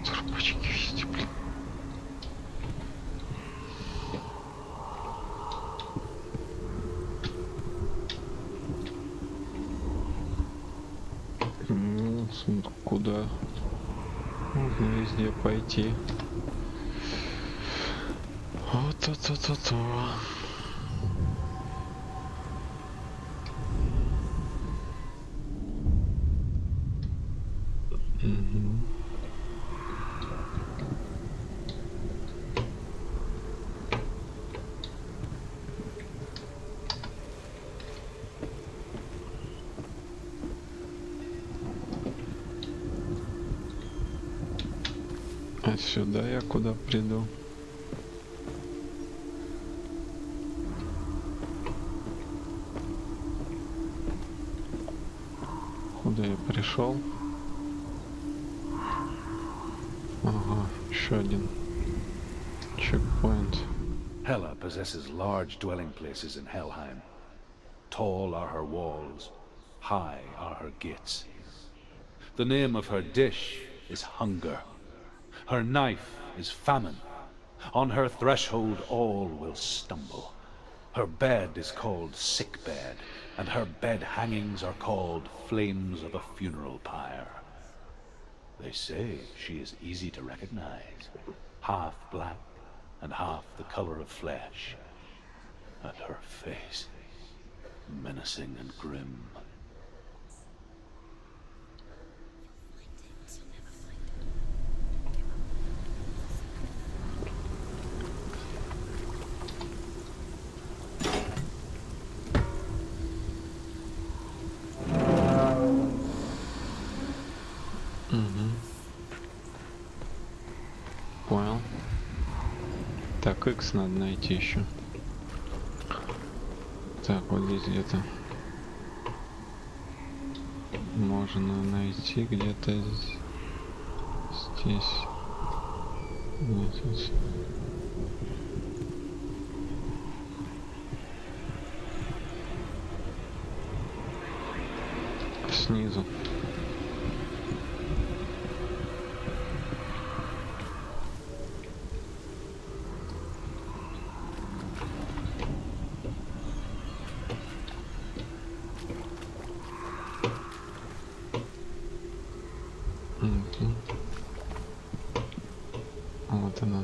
Трубочки есть, блин. Куда? Можно везде пойти. Вот-то-то-то-то. А сюда я куда приду? Куда я пришел? Ага, еще один чекпоинт. Hela possesses large dwelling places in Helheim. Tall are her walls, high are her gates. The name of her dish is hunger. Her knife is famine. On her threshold all will stumble. Her bed is called sick bed, and her bed hangings are called flames of a funeral pyre. They say she is easy to recognize, half black, and half the color of flesh, and her face menacing and grim. Понял. Так, X надо найти еще. Так, вот здесь где-то можно найти, где-то здесь. Нет, здесь. Снизу. Вот она.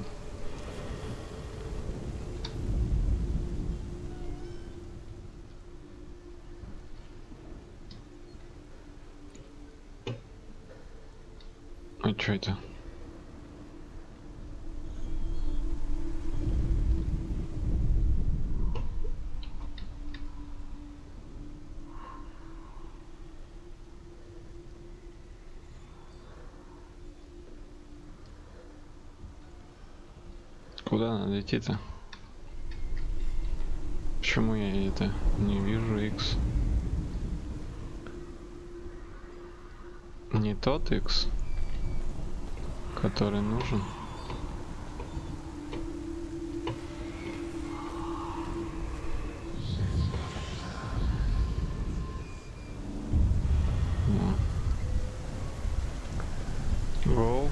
А что это? Куда надо идти-то? Почему я это не вижу X? Не тот X, который нужен. Go.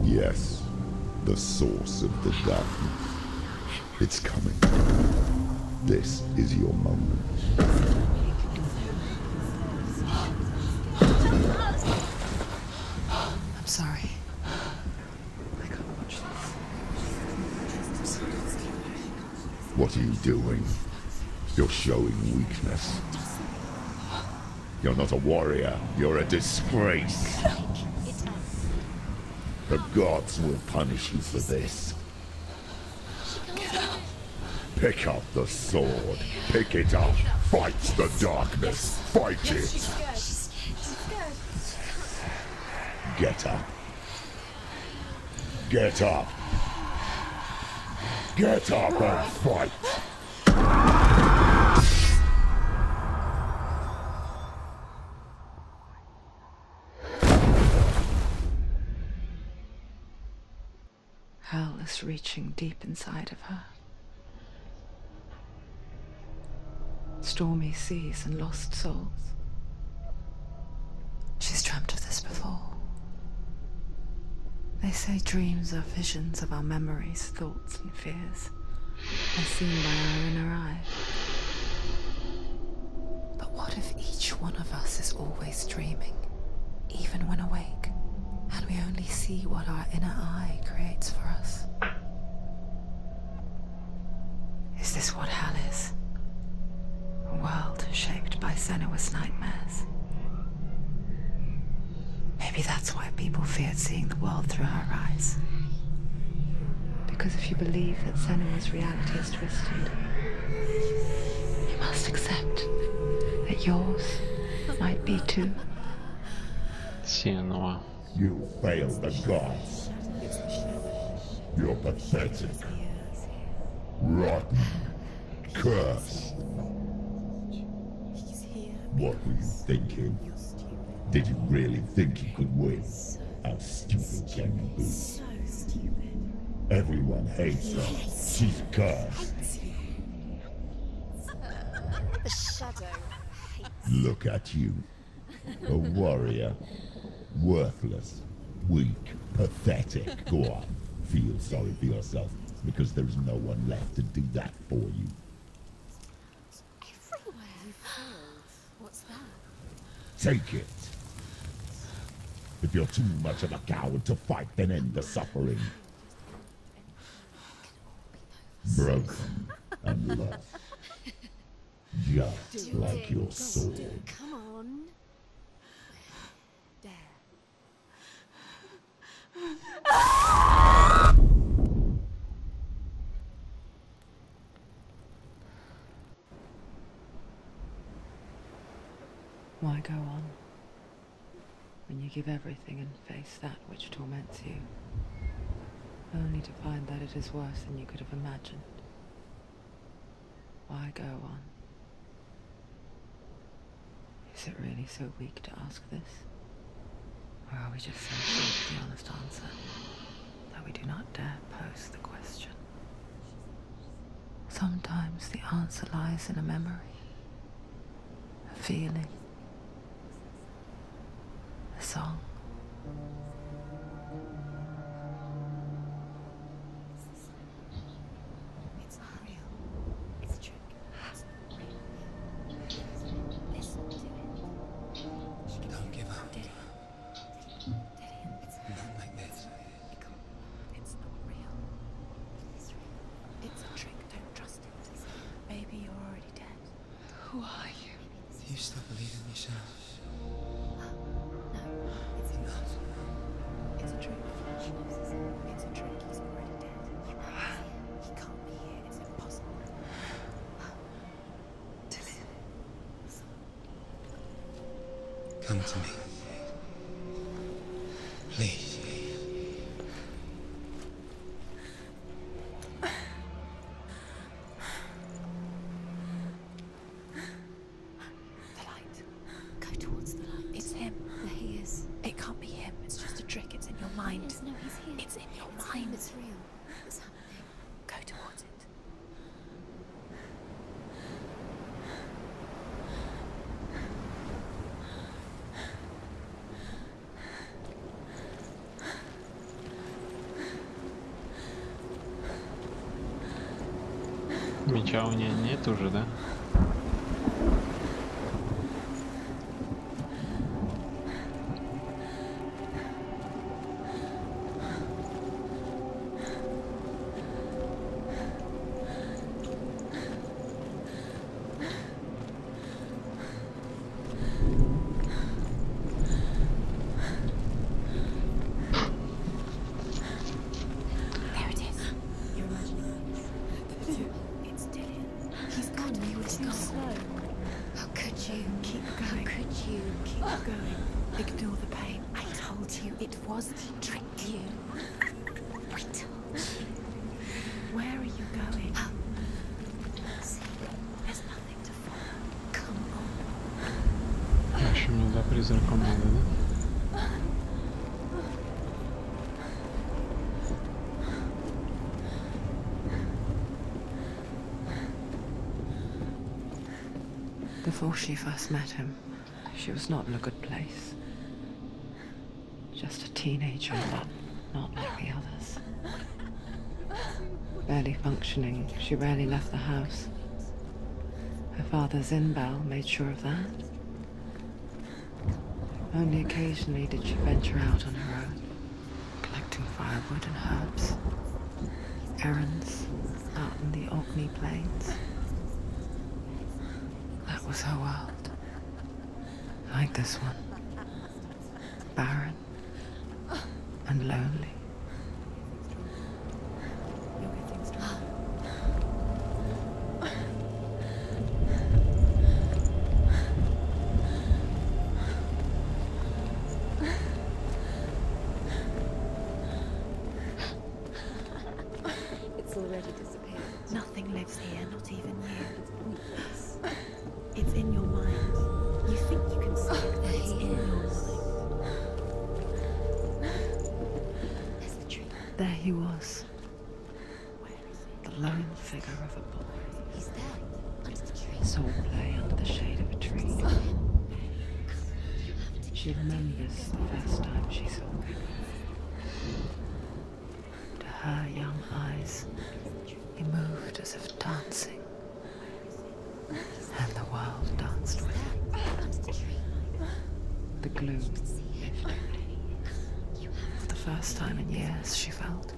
Yes, the source of the darkness. It's coming. This is your moment. I'm sorry. I can't watch this. What are you doing? You're showing weakness. You're not a warrior. You're a disgrace. The gods will punish you for this. Pick up the sword. Pick it up. Fight the darkness. Fight it. Get up. Get up. Get up and fight. Hell is reaching deep inside of her. Stormy seas and lost souls. She's dreamt of this before. They say dreams are visions of our memories, thoughts and fears, as seen by our inner eye. But what if each one of us is always dreaming, even when awake, and we only see what our inner eye creates for us? worst nightmares. Maybe that's why people feared seeing the world through her eyes. Because if you believe that Senua's reality is twisted, you must accept that yours might be too. Senua. You failed the gods. You're pathetic. Rotten. Cursed. What were you thinking? Did you really think you could win? How stupid can you be? So stupid. Everyone hates her. She's cursed. The shadow hates. Look at you. A warrior. Worthless. Weak. Pathetic. Go on. Feel sorry for yourself, because there's no one left to do that for you. Everywhere. You failed. What's that? Take it. If you're too much of a coward to fight, then end the suffering. Broken and lost. Just like your sword. Come on. There. Why go on when you give everything and face that which torments you, only to find that it is worse than you could have imagined? Why go on? Is it really so weak to ask this? Or are we just so full of the honest answer that we do not dare pose the question? Sometimes the answer lies in a memory, a feeling, a song. It's not real. It's a trick. It's not real. Listen to it. Don't give up. It's Not like this. It's not real. It's real. It's a trick. Don't trust it. Maybe you're already dead. Who are you? You still believe in yourself? No, it's not. It's a trick. It's a trick. He's already dead. He can't be here. It's impossible. Come to me. Please. The light. Go towards the light. It's him. There he is. It can't be him. It's just a trick. It's in your mind. No, he's here. It's in your mind. It's real. It's happening. Go towards it. Меча у нее нет уже, да? There it is. You're imagining this. It's Dillian. He's gone. He was too slow. How could you? Keep going. How could you? Keep going. Ignore the pain. I told you it was to trick you. I told you. Where are you going? See, there's nothing to follow. Come on. В общем, мне за призраком надо, да? Before she first met him, she was not in a good place. Just a teenager, but not like the others. Barely functioning, she rarely left the house. Her father's in-bell made sure of that. Only occasionally did she venture out on her own, collecting firewood and herbs. Errands out in the Orkney plains. That was her world. Like this one. Barren and lonely. It's already disappeared. Nothing lives here, not even you. It's pointless. It's in your mind. You think you can see it, but it's in your mind. There's the tree. There he was. The lone figure of a boy. He's there, under the tree. Saw play under the shade of a tree. She remembers the first time she saw him. To her young eyes, he moved as if dancing. And the world danced with him. The gloom lifted. For the first time in years, she felt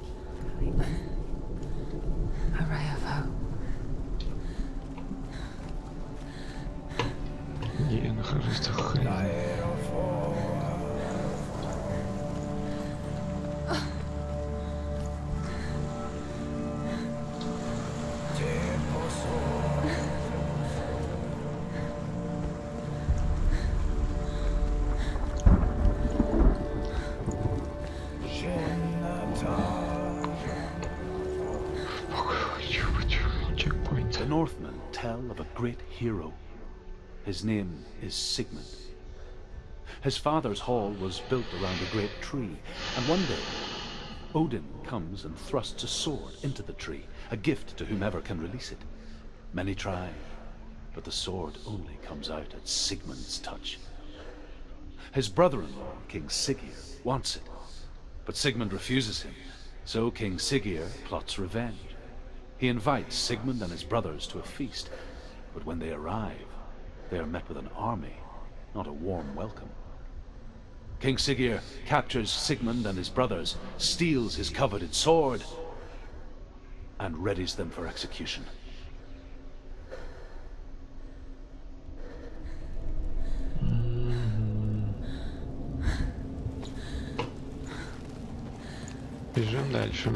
a ray of hope. Я нахожусь в хрень. The Northmen tell of a great hero. His name is Sigmund. His father's hall was built around a great tree, and one day Odin comes and thrusts a sword into the tree, a gift to whomever can release it. Many try, but the sword only comes out at Sigmund's touch. His brother-in-law, King Siggeir, wants it, but Sigmund refuses him, so King Siggeir plots revenge. He invites Sigmund and his brothers to a feast, but when they arrive, they are met with an army, not a warm welcome. King Siggeir captures Sigmund and his brothers, steals his coveted sword, and readies them for execution. Бежим дальше.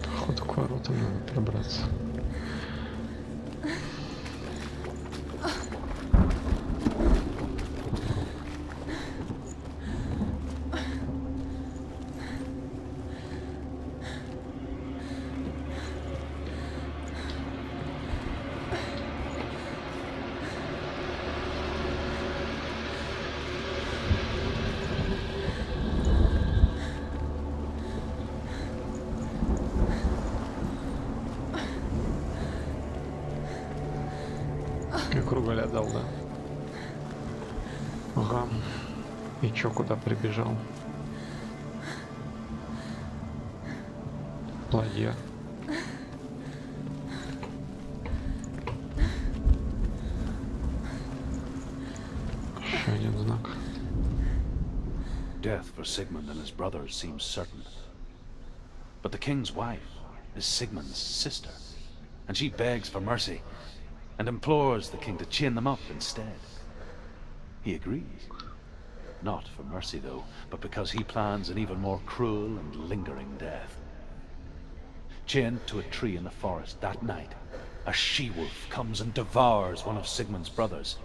Походу к воротам надо пробраться. Кругаля дал, да? Ага. И чё, куда прибежал? Ладья. Еще один знак. Death for Sigmund and his brothers seems certain. But the king's wife is Sigmund's sister, and she begs for mercy and implores the king to chain them up instead. He agrees. Not for mercy, though, but because he plans an even more cruel and lingering death. Chained to a tree in the forest that night, a she-wolf comes and devours one of Sigmund's brothers.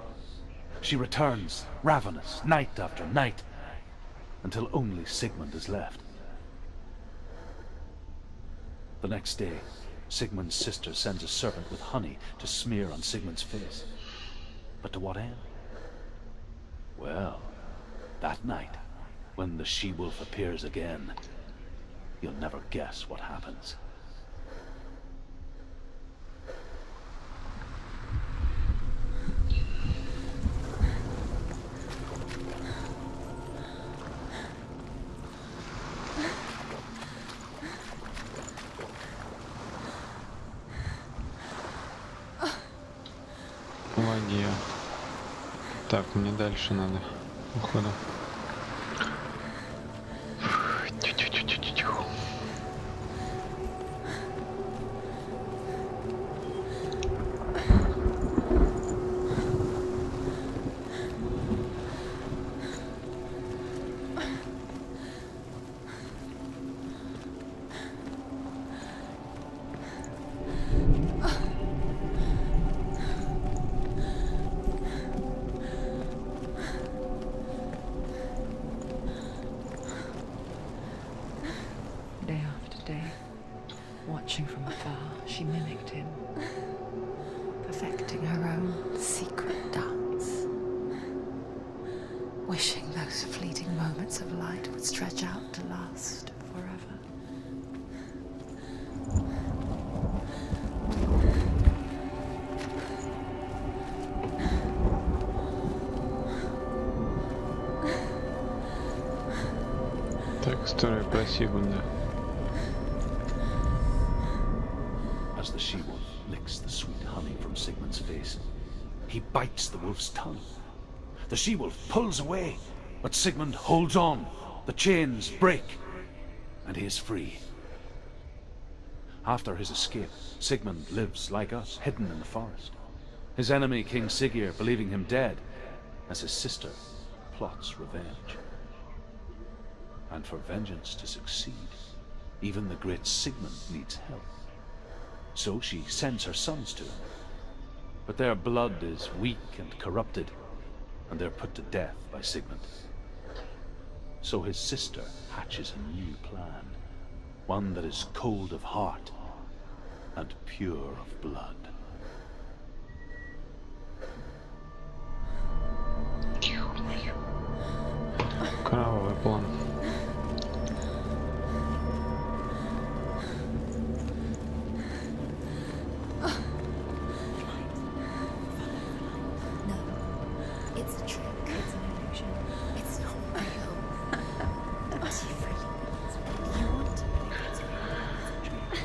She returns, ravenous, night after night, until only Sigmund is left. The next day, Sigmund's sister sends a servant with honey to smear on Sigmund's face. But to what end? Well, that night, when the she-wolf appears again, you'll never guess what happens. магия. Так, мне дальше надо, походу. Watching from afar, she mimicked him, perfecting her own secret dance, wishing those fleeting moments of light would stretch out to last forever. Так, старая про Сигунда. As the she-wolf licks the sweet honey from Sigmund's face, he bites the wolf's tongue. The she-wolf pulls away, but Sigmund holds on. The chains break, and he is free. After his escape, Sigmund lives like us, hidden in the forest. His enemy, King Siggeir, believing him dead, as his sister plots revenge. And for vengeance to succeed, even the great Sigmund needs help. So she sends her sons to him. But their blood is weak and corrupted, and they're put to death by Sigmund. So his sister hatches a new plan, one that is cold of heart and pure of blood. Кровавый план.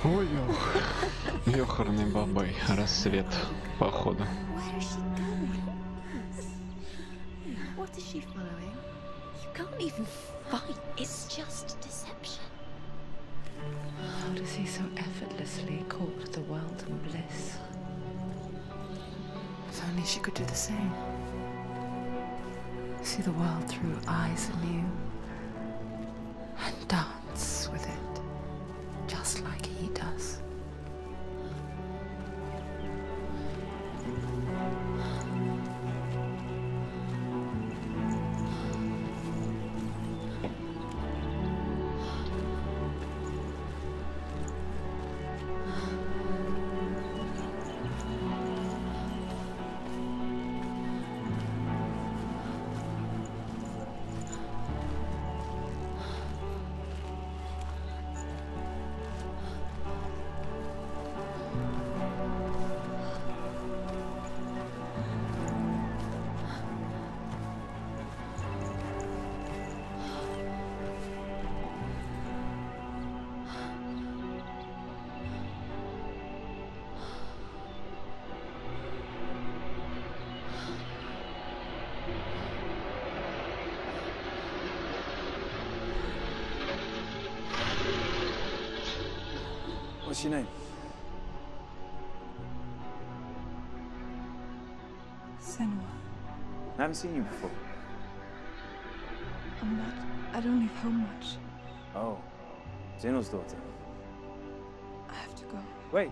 Ой, ёхарный бабай, рассвет, походу. What is she following? You can't even fight. It's just deception. How does he so effortlessly court the world and bliss? If only she could do the same. See the world through eyes anew and dance with it, just like he does. What's your name? Senua. I haven't seen you before. I'm not. I don't leave home much. Oh, Zeno's daughter. I have to go. Wait.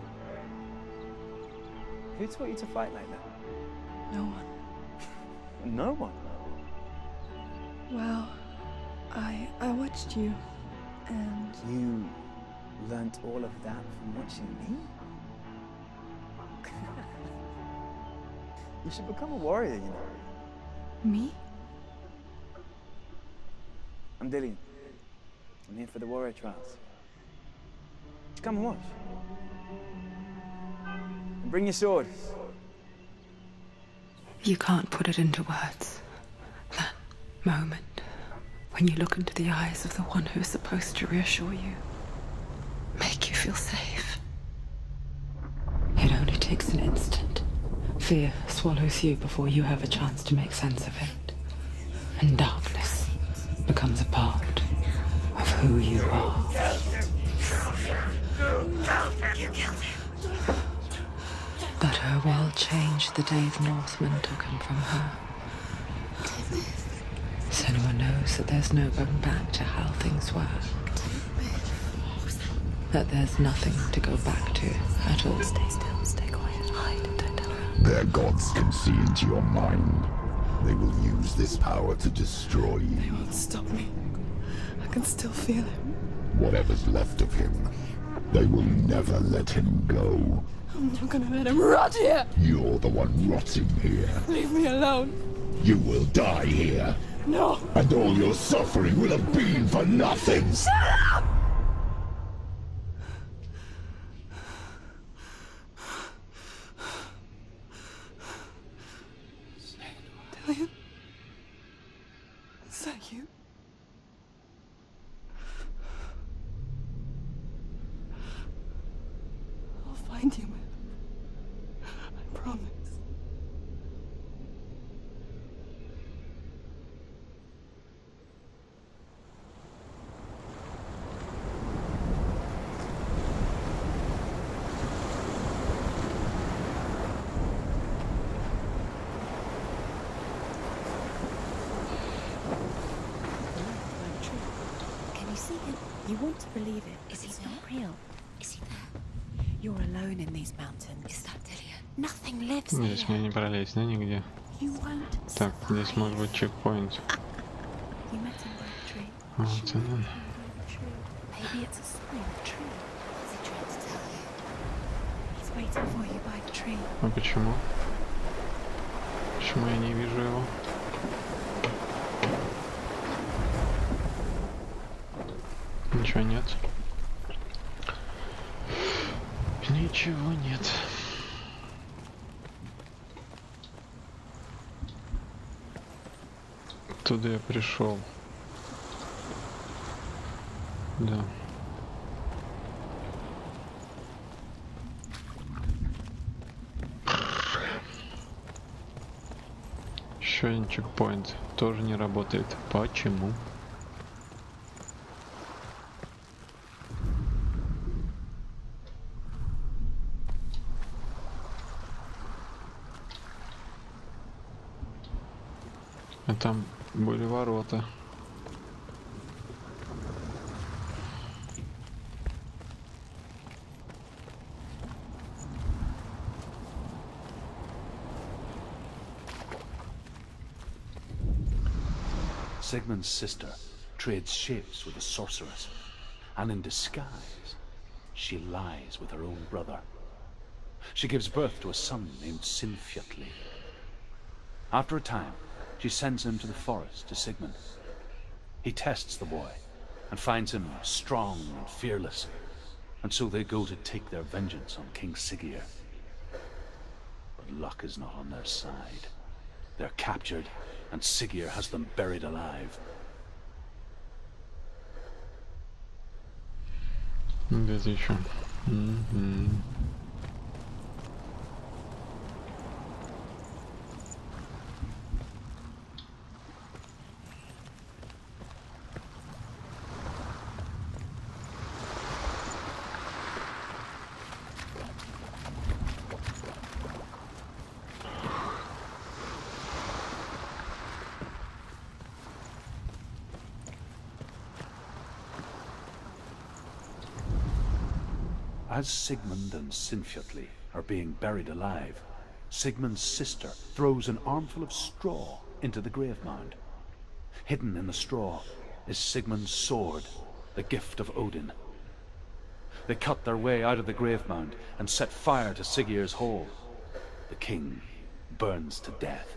Who taught you to fight like that? No one. No one? Well, I watched you, and You learnt all of that from watching me? You should become a warrior, you know. me? I'm Dillian. I'm here for the warrior trials. Come and watch. And bring your sword. You can't put it into words. That moment when you look into the eyes of the one who is supposed to reassure you, make you feel safe. It only takes an instant Fear swallows you before you have a chance to make sense of it. And darkness becomes a part of who you are. But her world changed the day the Northmen took him from her. Senua knows that there's no going back to how things were. That there's nothing to go back to at all. Stay still, stay quiet, hide, don't tell her. Their gods can see into your mind. They will use this power to destroy you. They won't stop me. I can still feel him. Whatever's left of him, they will never let him go. I'm not gonna let him rot here! You're the one rotting here. Leave me alone! You will die here. No! And all your suffering will have been for nothing. Shut up! Dillian? Is that you? I'll find you, man. I promise. You want to believe it, is he not real? Is he there? You're alone in these mountains. Is that Dillian? Nothing lives here. Здесь мне не пролезть, да, нигде. You won't Так, здесь может быть чекпоинт. You met him by the tree. Вот он. Maybe it's a sign of the tree. What's he trying to tell you? He's waiting for you by the tree. А почему? Почему я не вижу его? Ничего нет. Ничего нет. Туда я пришел. Да. Еще один чекпоинт. Тоже не работает. Почему? Там были ворота. Sigmund's sister trades shapes with a sorceress, and in disguise, she lies with her own brother. She gives birth to a son named Sinfjotli. After a time, she sends him to the forest to Sigmund. He tests the boy and finds him strong and fearless, and so they go to take their vengeance on King Siggeir. But luck is not on their side. They're captured, and Siggeir has them buried alive. Где еще? As Sigmund and Sinfjotli are being buried alive, Sigmund's sister throws an armful of straw into the grave mound. Hidden in the straw is Sigmund's sword, the gift of Odin. They cut their way out of the grave mound and set fire to Siggeir's hall. The king burns to death.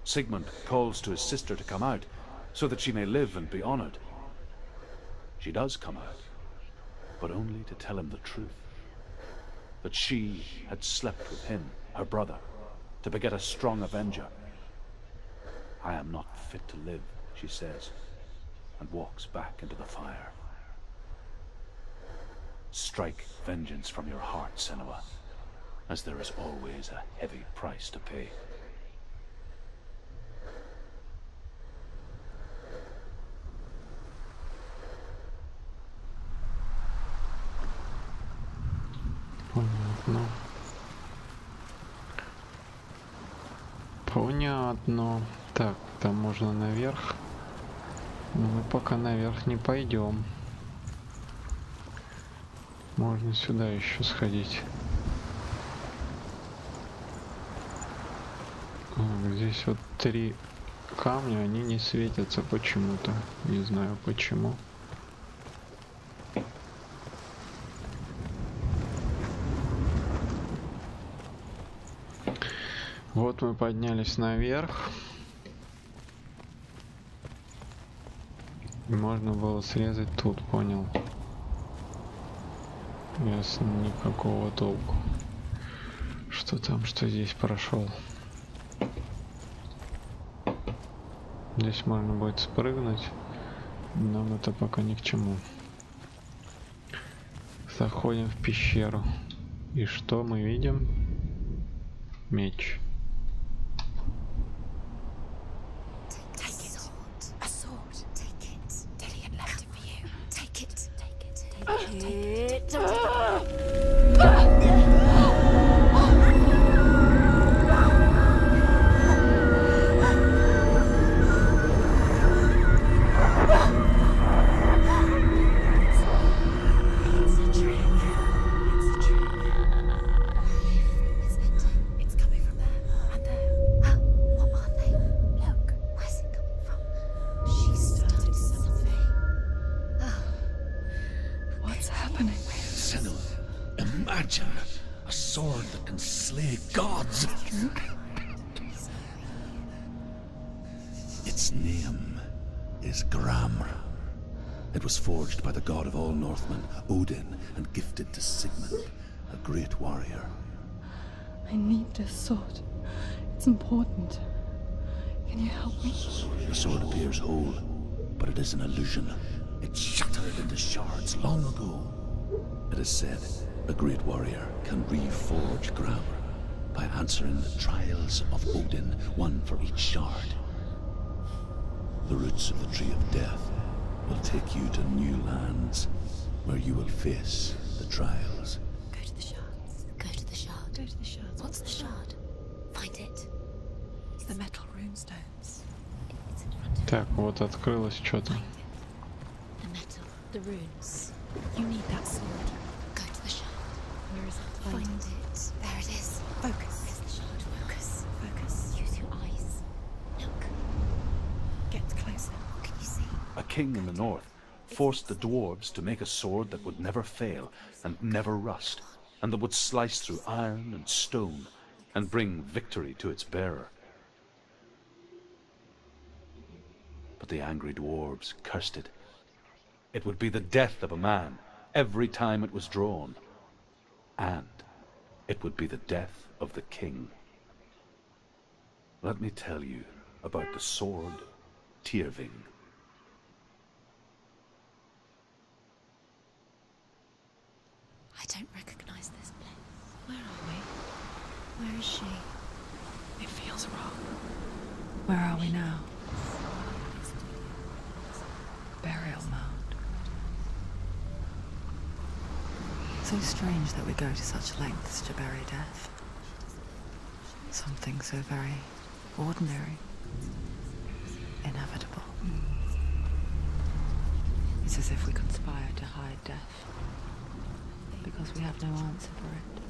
Sigmund calls to his sister to come out so that she may live and be honored. She does come out, but only to tell him the truth. That she had slept with him, her brother, to beget a strong avenger. I am not fit to live, she says, and walks back into the fire. Strike vengeance from your heart, Senua. as there is always a heavy price to pay. Понятно. Понятно. Так, там можно наверх. Но мы пока наверх не пойдем. Можно сюда еще сходить. Здесь вот 3 камня, они не светятся почему-то. Не знаю почему. Вот мы поднялись наверх. И можно было срезать тут, понял. Ясно, никакого толку. Что там, что здесь прошел. Здесь можно будет спрыгнуть. Нам это пока ни к чему. Заходим в пещеру. И что мы видим? Меч. Its name is Gramr. It was forged by the god of all Northmen, Odin, and gifted to Sigmund, a great warrior. I need this sword. It's important. Can you help me? The sword appears whole, but it is an illusion. It shattered into shards long ago. It is said a great warrior can reforge Gramr by answering the trials of Odin, one for each shard. The roots of the Tree of Death will take you to new lands, where you will face the trials. Go to the shards. Go to the shard. Go to the shards. What's the shard? Find it. It's the metal runestones. It's in front of you. Так, вот открылось что-то. The metal, the runes. You need that sword. Go to the shard. Where is it? Find it. There it is. Focus. Where's the shard? Focus. Focus. Use your eyes. Look. Get closer. What can you see? A king in the north forced the dwarves to make a sword that would never fail and never rust, and that would slice through iron and stone and bring victory to its bearer. But the angry dwarves cursed it. It would be the death of a man every time it was drawn, and it would be the death of the king. Let me tell you about the sword Tyrving. I don't recognize this place. Where are we? Where is she? It feels wrong. Where are we now? Burial mound. So strange that we go to such lengths to bury death. Something so very ordinary, inevitable. It's as if we conspire to hide death, because we have no answer for it.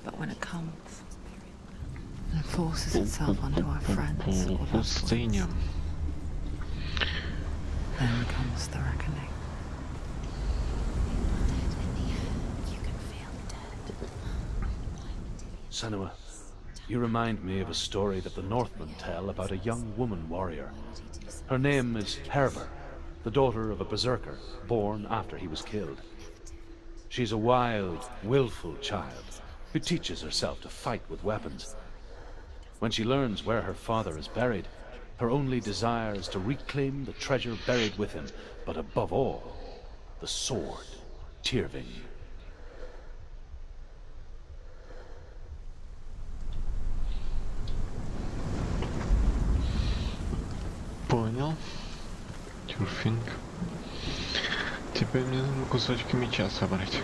But when it comes, and forces itself onto our friends or loved ones, then comes the reckoning. Senua, you remind me of a story that the Northmen tell about a young woman warrior. Her name is Hervor, the daughter of a berserker born after he was killed. She's a wild, willful child who teaches herself to fight with weapons. When she learns where her father is buried, her only desire is to reclaim the treasure buried with him, but above all, the sword, Tyrving. Понял. Тюрфинг. Теперь мне нужно кусочки меча собрать.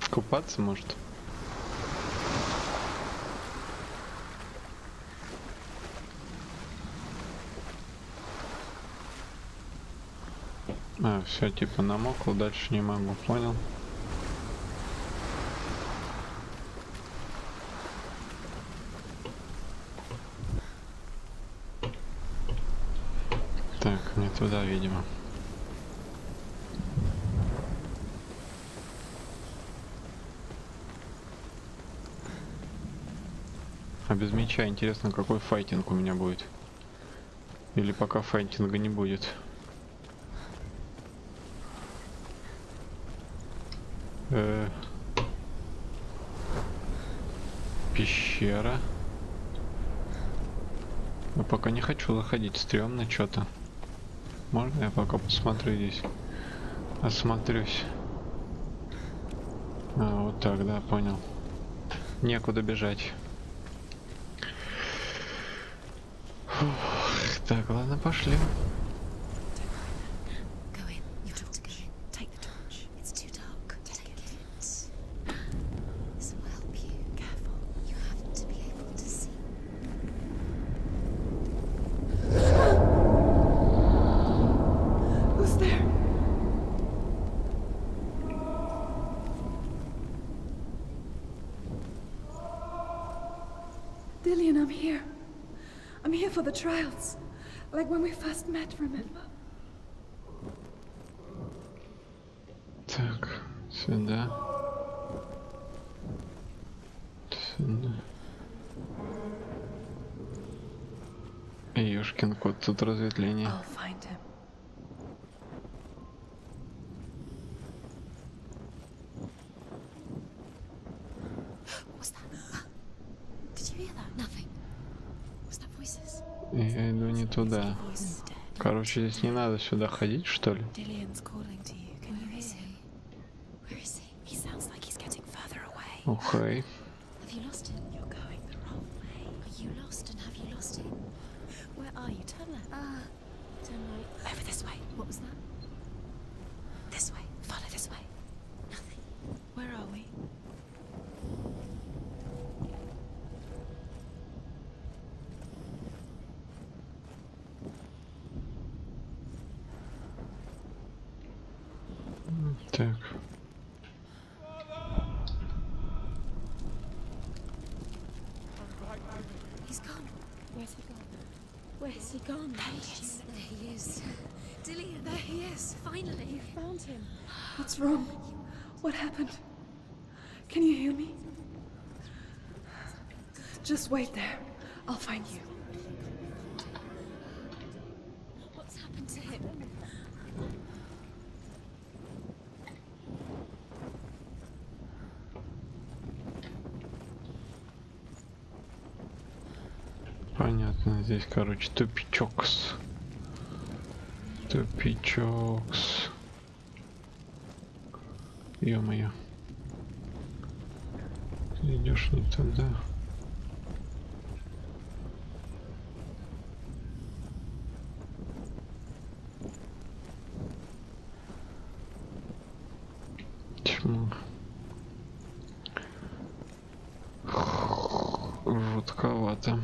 Купаться может? А, все, типа намокло, дальше не могу, понял? Так, не туда, видимо. А без меча интересно, какой файтинг у меня будет. Или пока файтинга не будет. Пещера. Но пока не хочу заходить, стрёмно что-то. Можно я пока посмотрю здесь? Осмотрюсь. А, вот так, да, понял. Некуда бежать. Фух, так, ладно, пошли. Dillian, I'm here. I'm here for the trials. Like when we first met, remember? Так, сюда. Сюда. Ёшкин кот, тут разветвление. I'll find him. Я иду не туда. Короче, здесь не надо сюда ходить, что ли? Окей. Так. He's gone. Where's he gone? Where's he gone? There he is. Dillian, there he is. Finally, you found him. What's wrong? What happened? Can you hear me? Just wait there. I'll find you. What's happened to him? Понятно, здесь, короче, тупичокс. Тупичокс. Ё-моё. Ты идешь не туда. Тьма. Жутковато.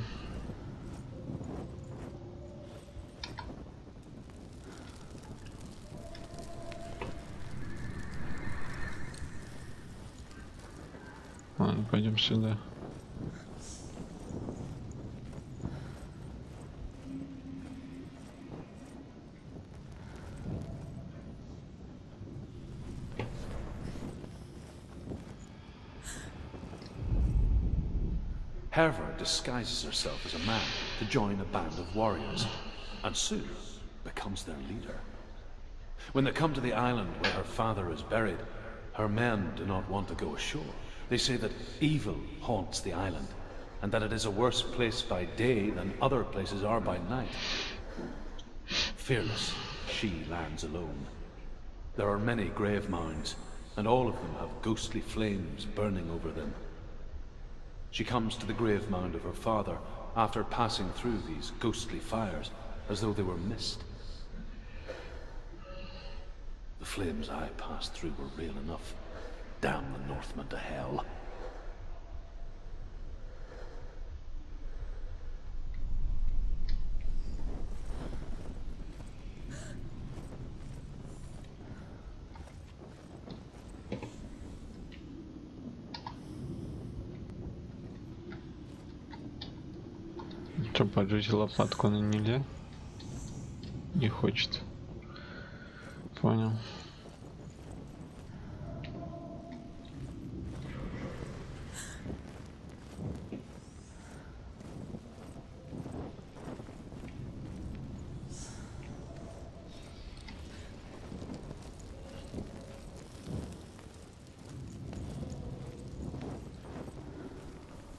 Ладно, пойдем сюда. Herva disguises herself as a man to join a band of warriors, and soon becomes their leader. When they come to the island where her father is buried, Her men do not want to go ashore. They say that evil haunts the island, and that it is a worse place by day than other places are by night. Fearless, she lands alone. There are many grave mounds, and all of them have ghostly flames burning over them. She comes to the grave mound of her father after passing through these ghostly fires, as though they were mist. The flames I passed through were real enough. Damn the Northmen to hell. Что, поджечь лопатку на нельзя? Не хочет. Понял.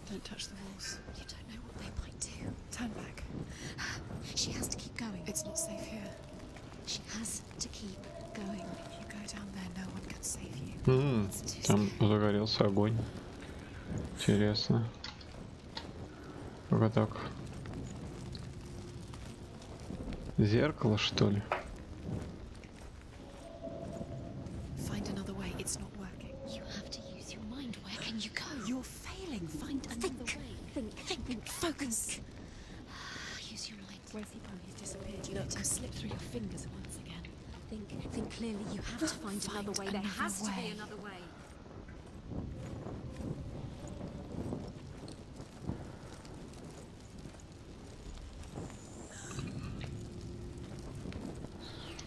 Don't touch the walls. You don't know what they might do. Turn back. She has to keep going. It's not safe here. She has to keep going. If you go down there, no one can save you. Там загорелся огонь. Интересно. Только так. Зеркало, что ли? Find another way. It's not working. You have to use your mind. Where can you go? You're failing. Find another way. Think. Focus. Use your mind. Where's he gone? He's disappeared. You know, to slip through your fingers once again. Think clearly. You have to find another way. There has to be another way.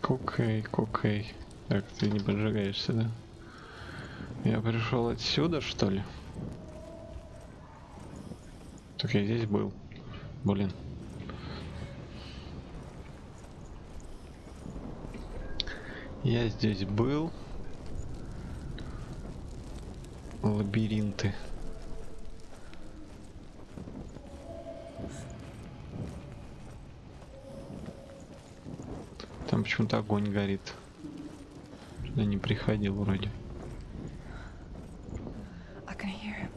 Кокей. Так, ты не поджигаешься, да? Я пришел отсюда, что ли? Так я здесь был. Блин. Я здесь был. Лабиринты. Там почему-то огонь горит. Я не приходил вроде. I can hear him.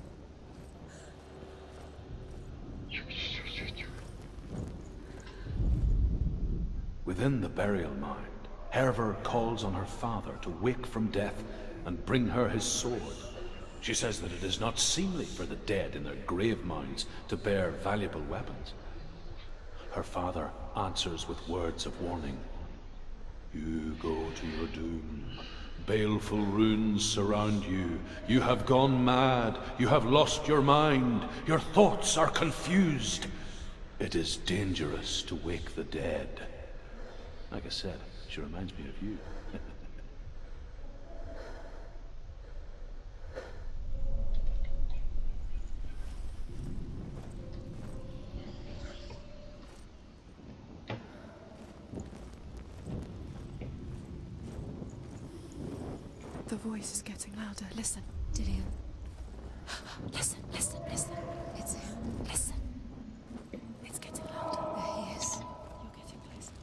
Within the burial mound, Herver calls on her father to wake from death and bring her his sword. She says that it is not seemly for the dead in their grave mounds to bear valuable weapons. Her father answers with words of warning. You go to your doom. Baleful runes surround you. You have gone mad. You have lost your mind. Your thoughts are confused. It is dangerous to wake the dead. Like I said, she reminds me of you. The voice is getting louder. Listen. Dillian. Listen. It's him. Listen. It's getting louder. There he is. You're getting closer.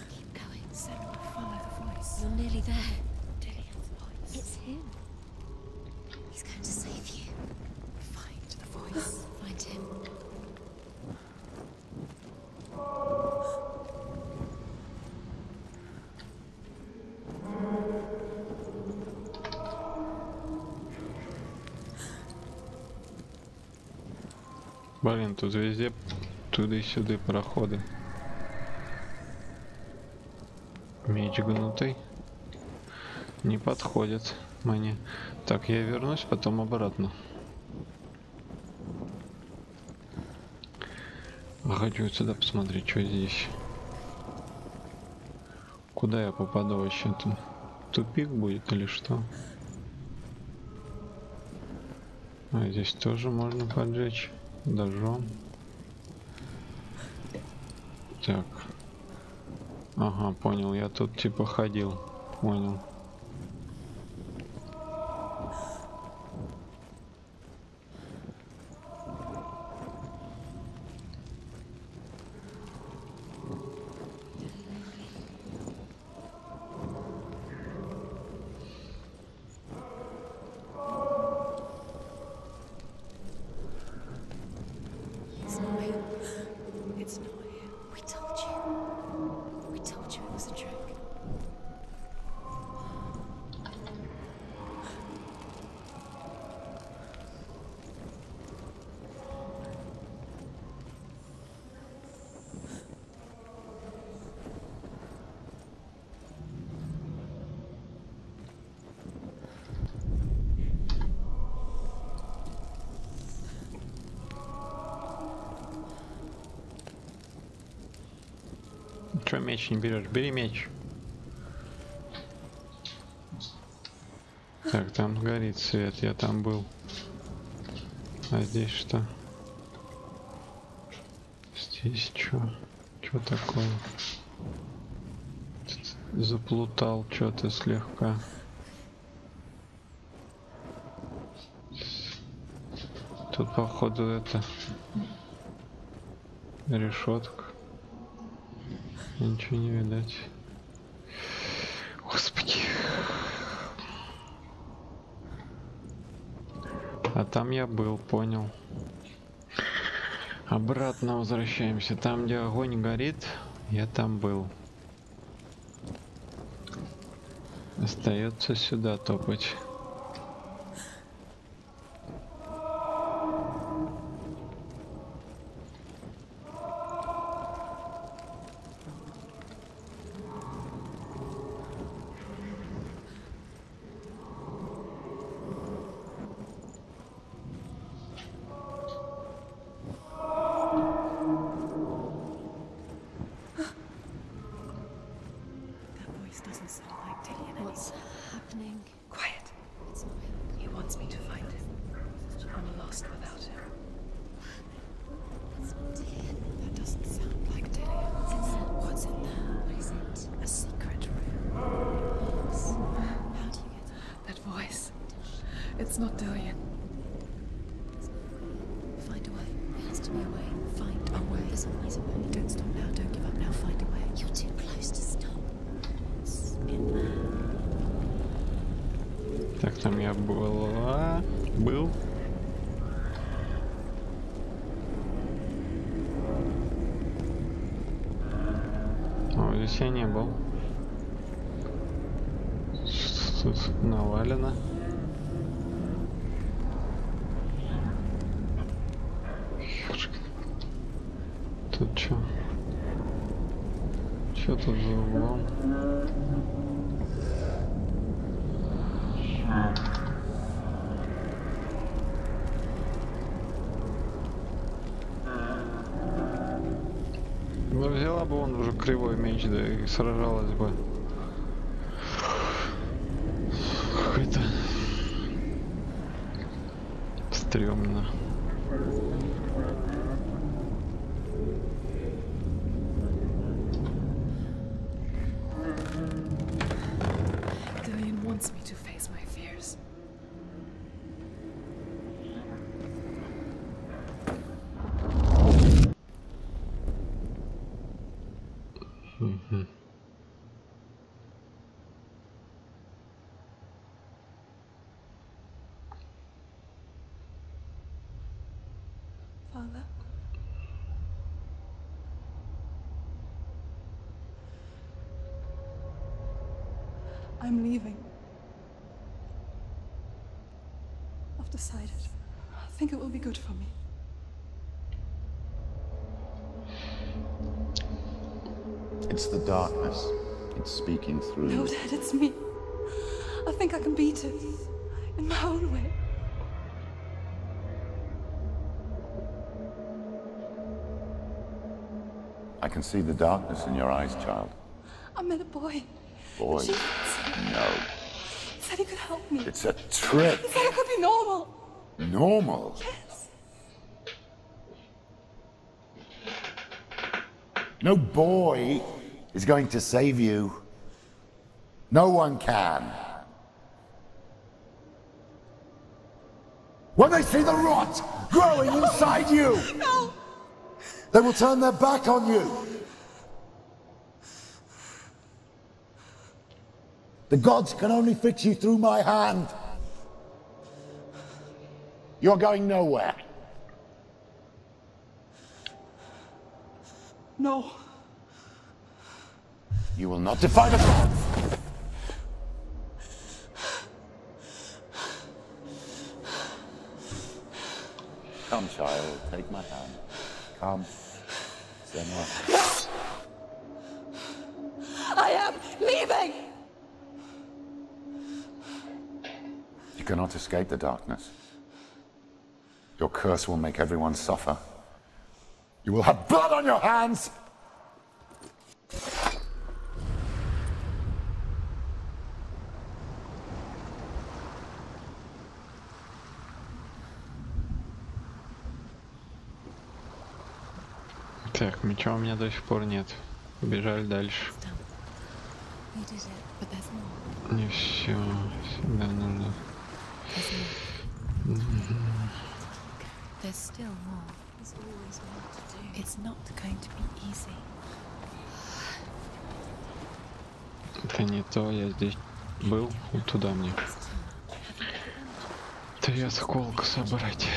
Keep going. Senua, follow the voice. You're nearly there. Dillian's voice. It's him. He's going to save you. Find the voice. Find him. Блин, тут везде туда-сюда проходы. Меч гнутый. Не подходит мне. Так, я вернусь, потом обратно. Хочу сюда посмотреть, что здесь. Куда я попаду вообще-то? Тупик будет или что? А здесь тоже можно поджечь. Дожжем. Так. Ага, понял. Я тут типа ходил. Понял. Чё меч не берешь? Бери меч. Так, там горит свет, я там был. А здесь что? Здесь что? Что такое? Заплутал что-то слегка. Тут походу это решетка. Ничего не видать. Господи. А там я был, понял. Обратно возвращаемся. Там, где огонь горит, я там был. Остается сюда топать. It's not Dillian. Find a way. There has to be a way. Find a way. There's always a way. Don't stop now. Don't give up now. Find a way. You're too close to stop. It's in there. Так, там я был. О, здесь я не был. Тут навалено. Тут чё? Чё тут за углом? Ну взяла бы он уже кривой меч, да и сражалась бы. Какой-то стрёмно. Dillian wants me to face my fears. Father? I'm leaving. I've decided. I think it will be good for me. It's the darkness. It's speaking through. No, Dad, it's me. I think I can beat it. In my own way. I can see the darkness in your eyes, child. I met a boy. Boy, She no. said he could help me. It's a trick. He said I could be normal. Normal? Yes. No boy is going to save you. No one can. When they see the rot growing inside you, No. they will turn their back on you. The gods can only fix you through my hand. You're going nowhere. No. You will not defy the gods. Come, child, take my hand. Come. Senua. I am leaving. You cannot escape the darkness. Your curse will make everyone suffer. You will have blood on your hands! Так, меча у меня до сих пор нет. Побежали дальше. You did it, but there's more. Не все. Всегда нужно. There's still more. There's always more to do. It's not going to be easy. Это не то, я здесь был, вот туда мне. Это я осколка собрать.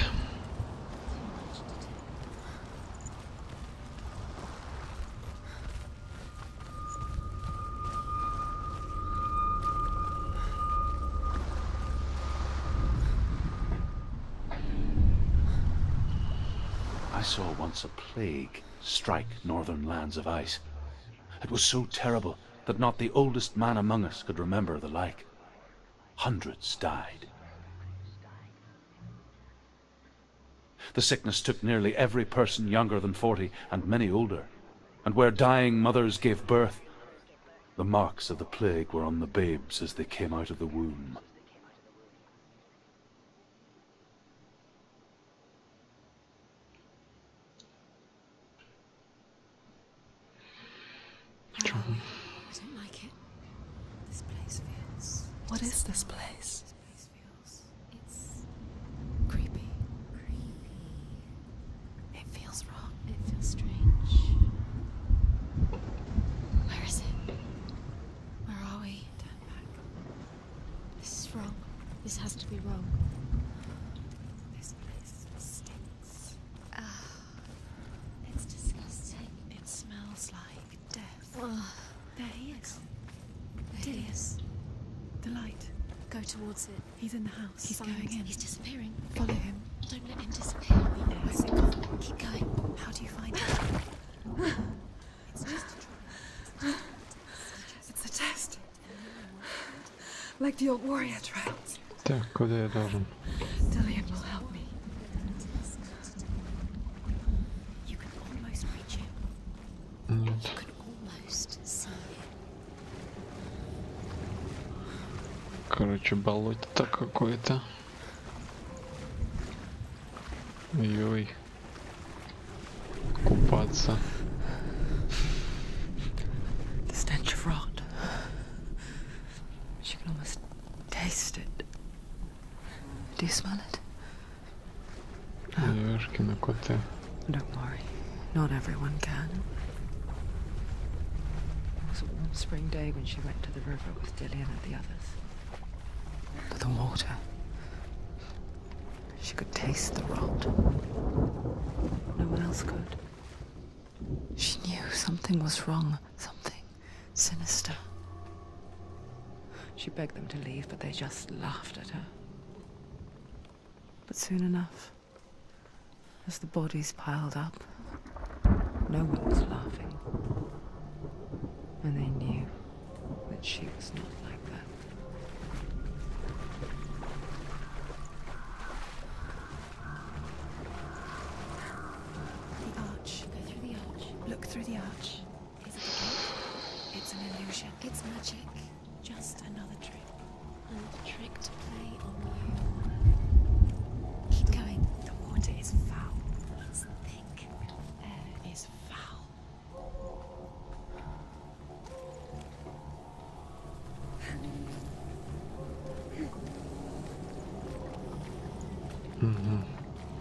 I saw once a plague strike northern lands of ice. It was so terrible that not the oldest man among us could remember the like. Hundreds died. The sickness took nearly every person younger than 40 and many older. And where dying mothers gave birth, the marks of the plague were on the babes as they came out of the womb. I don't like it. This place feels... What is this place? This place feels... It's... creepy. It feels wrong. It feels strange. Where is it? Where are we? Turn back. This is wrong. This has to be wrong. This place stinks. It's disgusting. It smells like death. There he is. There he is. The light. Go towards it. He's in the house. He's going in. He's disappearing. Follow him. Don't let him disappear. Where's it gone? Keep going. How do you find it? It's just a trial. It's a test. Like the old warrior trials. Так, куда я должен? Dillian will help me. You can almost reach him. Нет. You can almost see him. Короче, болото какое-то. Ой-ой. Купаться. The stench of rot. She can almost taste it. Do you smell it? Ёшкины коты. Don't worry. Not everyone can. It was a warm spring day when she went to the river with Dillian and the others. To the water. She could taste the rot. No one else could. She knew something was wrong. Something sinister. She begged them to leave, but they just laughed at her. But soon enough, as the bodies piled up, no one was laughing. And they knew that she was not like that. The arch. Go through the arch. Look through the arch. Is it a gate? It's an illusion. It's magic. Just another trick. Another trick to play on you. Keep going. The water is foul. It's thick. Air is foul.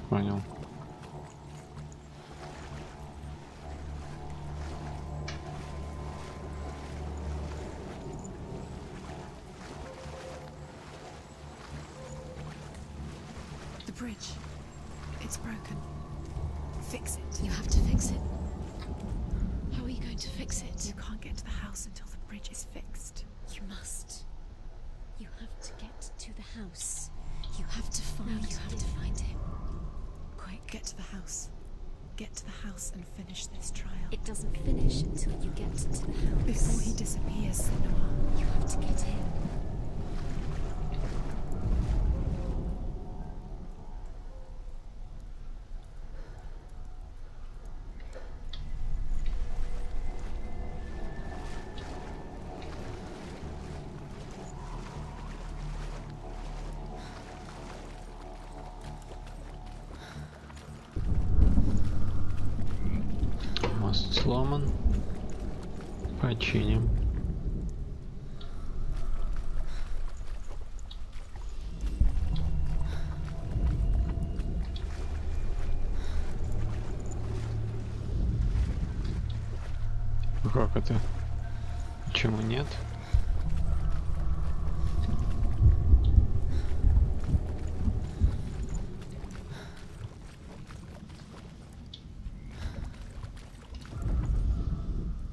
Понял. The bridge. It's broken. Fix it. You have to fix it. How are you going to fix it? You can't get to the house until the bridge is fixed. You must. You have to get to the house. You have to find him. You have to find him. Quick, get to the house. Get to the house and finish this trial. It doesn't finish until you get to the house. Before he disappears, Senua. You have to get in. сломан. Починим. Как это? Почему нет?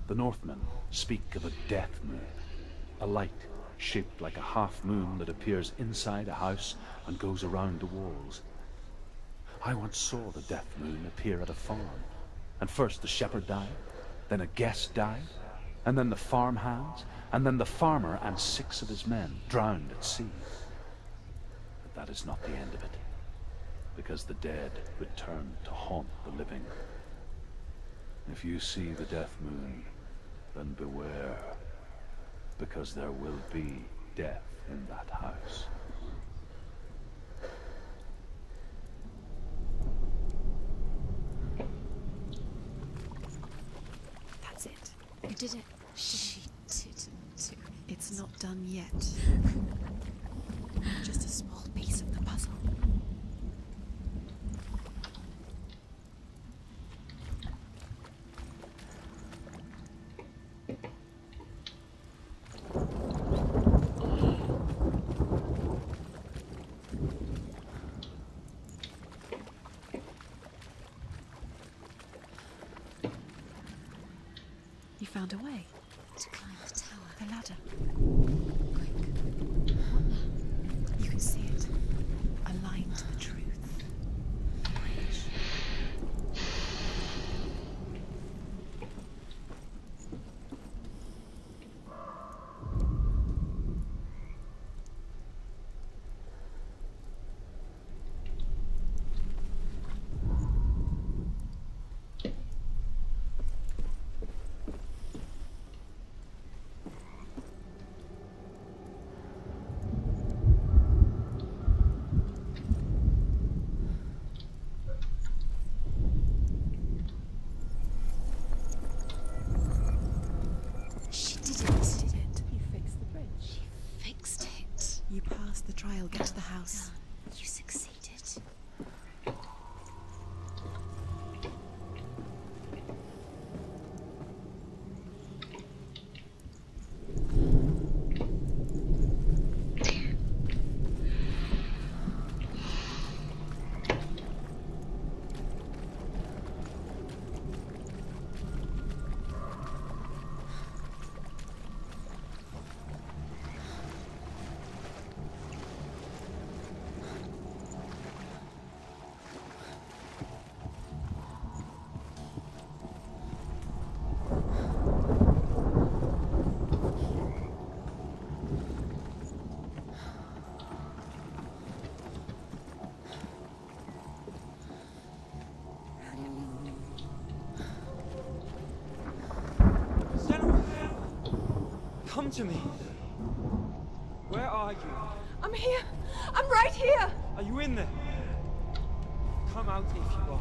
The Northmen speak of a death moon, a light shaped like a half moon that appears inside a house and goes around the walls. I once saw the death moon appear at a farm, and first the shepherd died, then a guest died, and then the farmhands, and then the farmer and 6 of his men drowned at sea. But that is not the end of it, because the dead return to haunt the living. If you see the death moon, then beware, because there will be death in that house. That's it. You did it. She didn't. It's not done yet. Just a small piece of the puzzle. You found a way to climb the tower. The ladder. Quick. You can see it. Aligned to the truth. Bridge. You passed the trial, get to the house. You succeeded. Come to me. Where are you? I'm here. I'm right here. Are you in there? Come out if you are.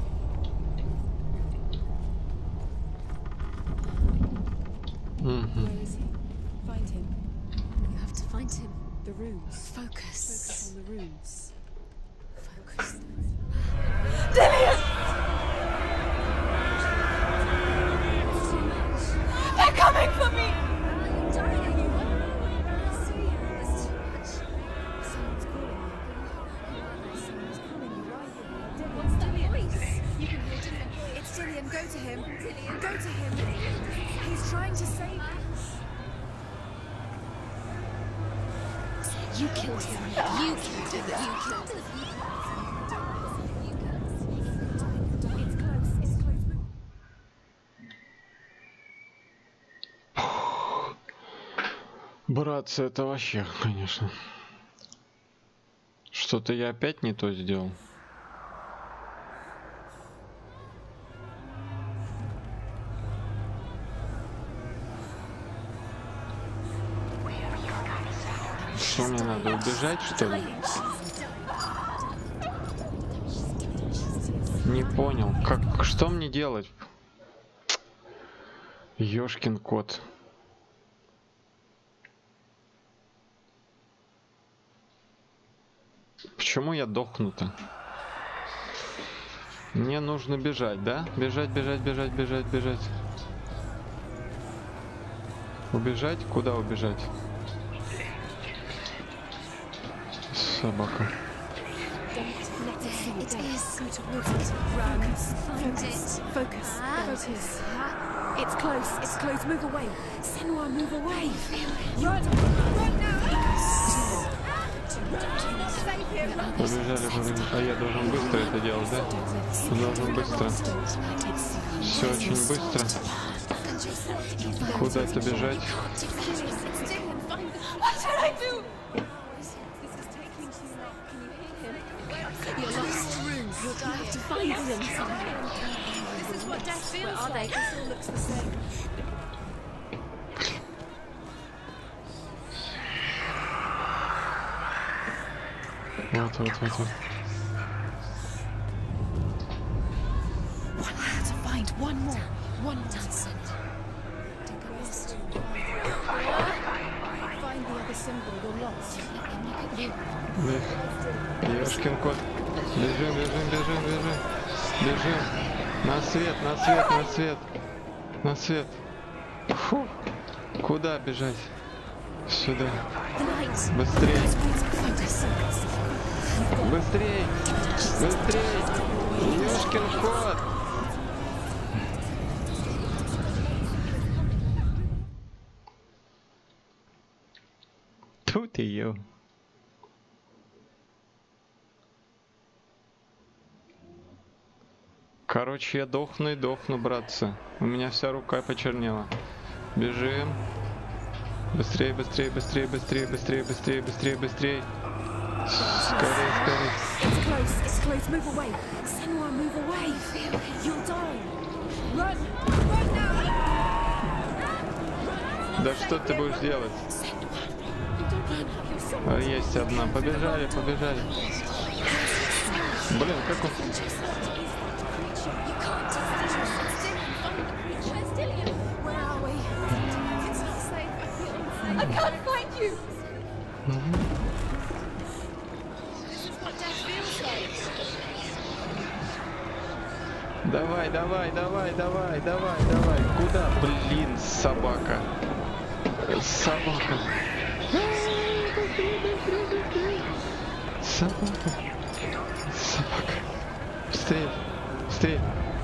Where is he? Find him. You have to find him. The runes. Focus. Focus on the runes. Focus. Dillian! They're coming for me! Go to him. Go to him. He's trying to save us. You killed him. You killed him. You killed him. It's close. It's close. Братцы, это вообще, конечно. Что-то я опять не то сделал. Что мне надо, убежать, что ли? Не понял, как, что мне делать? Ёшкин кот. Почему я дохну-то? Мне нужно бежать, да? Бежать, бежать, бежать, бежать, бежать. Убежать? Куда убежать? Собака. It's close, it's close, move away. Senua, move away. Run! Побежали, побежали. А я должен быстро это делать, да? Должен быстро. Все очень быстро. Куда-то бежать. Вот. Ёшкин кот. Бежим. Бежим. На свет. Фу. Куда бежать? Сюда. Быстрее. Ёшкин кот. Тут ее. Короче, я дохну, братцы. У меня вся рука почернела. Бежим. Быстрее. Скорее. Да что ты будешь делать? Есть одна. Побежали. Блин, как он... I can't find you! Давай. Куда? Блин, собака. Собака.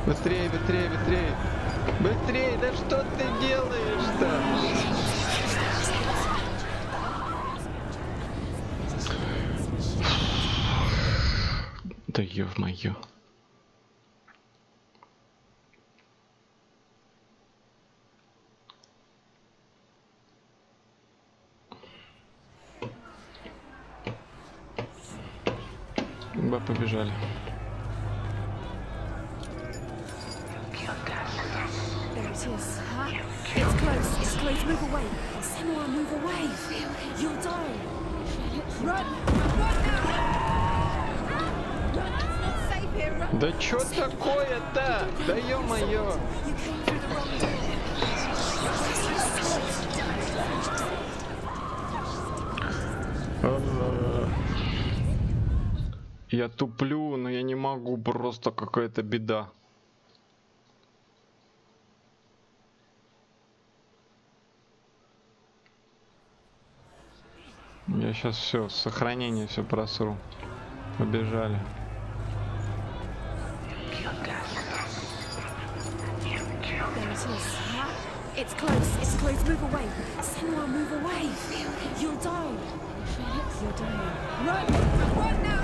Быстрее. Быстрее, да что ты делаешь-то? Да ё-моё. Побежали. There it is. It's close. Move away. Senua, move away. You'll die. Run now. It's not safe here. Run. Да чё такое-то? Да ё-моё. Я туплю, но я не могу, просто какая-то беда. Я сейчас все, сохранение все просру. Побежали. It's close, move away. Senua, move away. You'll die. You're dying. Run now.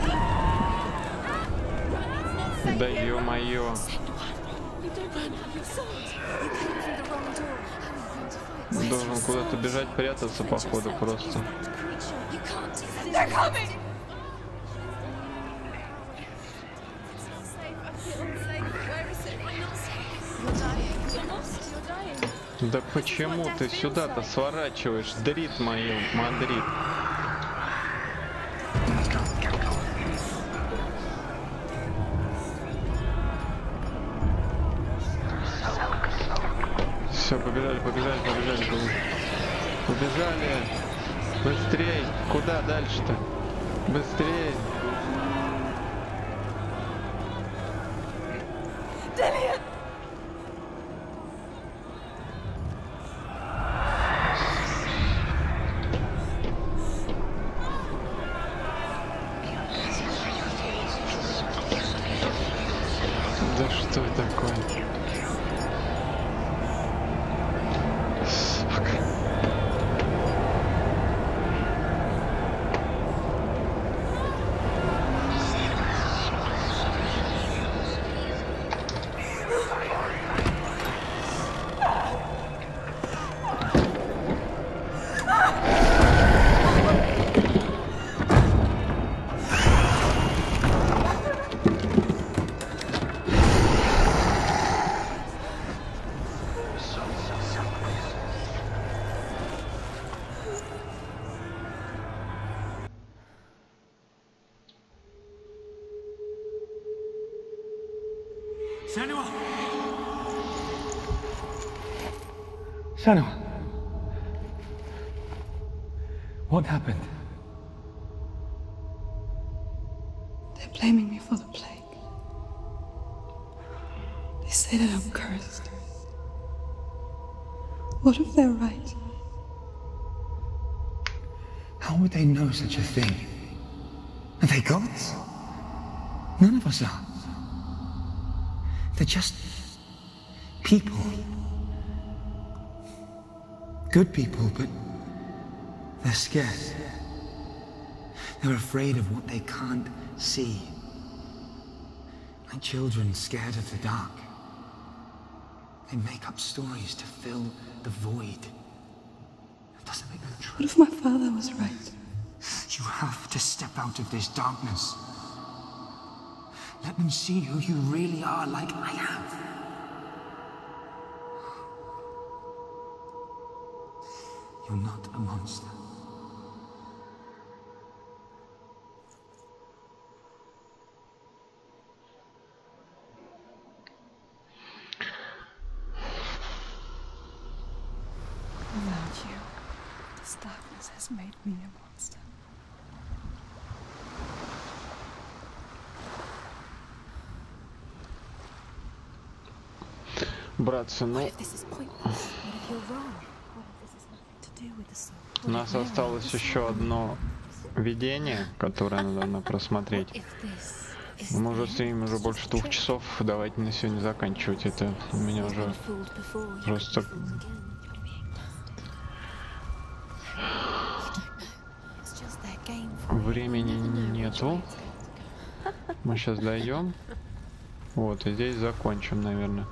Да ё-моё. Должен куда-то бежать, прятаться, походу, просто. Да почему ты сюда-то сворачиваешь? Дрит мою, Мадрид. Все, побежали. Побежали. Быстрей. Куда дальше-то? Быстрей. Да что такое? Senua! Senua! What happened? They're blaming me for the plague. They say that I'm cursed. What if they're right? How would they know such a thing? Are they gods? None of us are. They're just people. Good people, but they're scared. They're afraid of what they can't see. Like children scared of the dark. They make up stories to fill the void. That doesn't make them true. What if my father was right? You have to step out of this darkness. Let them see who you really are, like I have. You're not a monster. Without you, this darkness has made me a monster. Братцы, ну, у нас осталось еще одно видение, которое надо просмотреть. Мы уже стримим уже больше 2 часов, давайте на сегодня заканчивать это. У меня уже просто... Времени нету. Мы сейчас дойдем. Вот, и здесь закончим, наверное.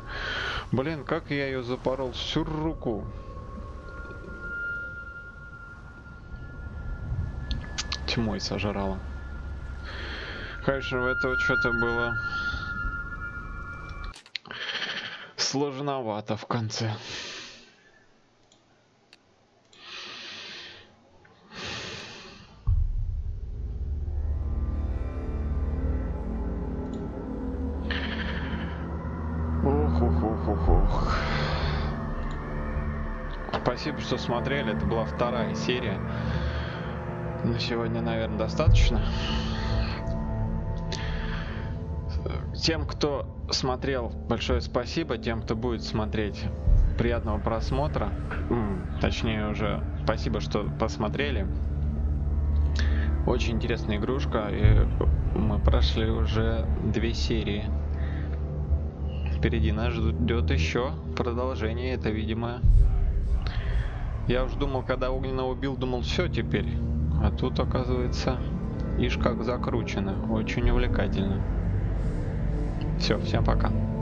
Блин, как я ее запорол всю руку. Тьмой сожрала. Конечно, это вот что-то было сложновато в конце. Спасибо, что смотрели. Это была 2-я серия. На сегодня, наверное, достаточно. Тем, кто смотрел, большое спасибо. Тем, кто будет смотреть, приятного просмотра. Точнее, уже спасибо, что посмотрели. Очень интересная игрушка. И мы прошли уже 2 серии. Впереди нас ждет еще продолжение. Это, видимо... Я уж думал, когда огненно убил, думал, все теперь. А тут, оказывается, ишь как закручено. Очень увлекательно. Все, всем пока.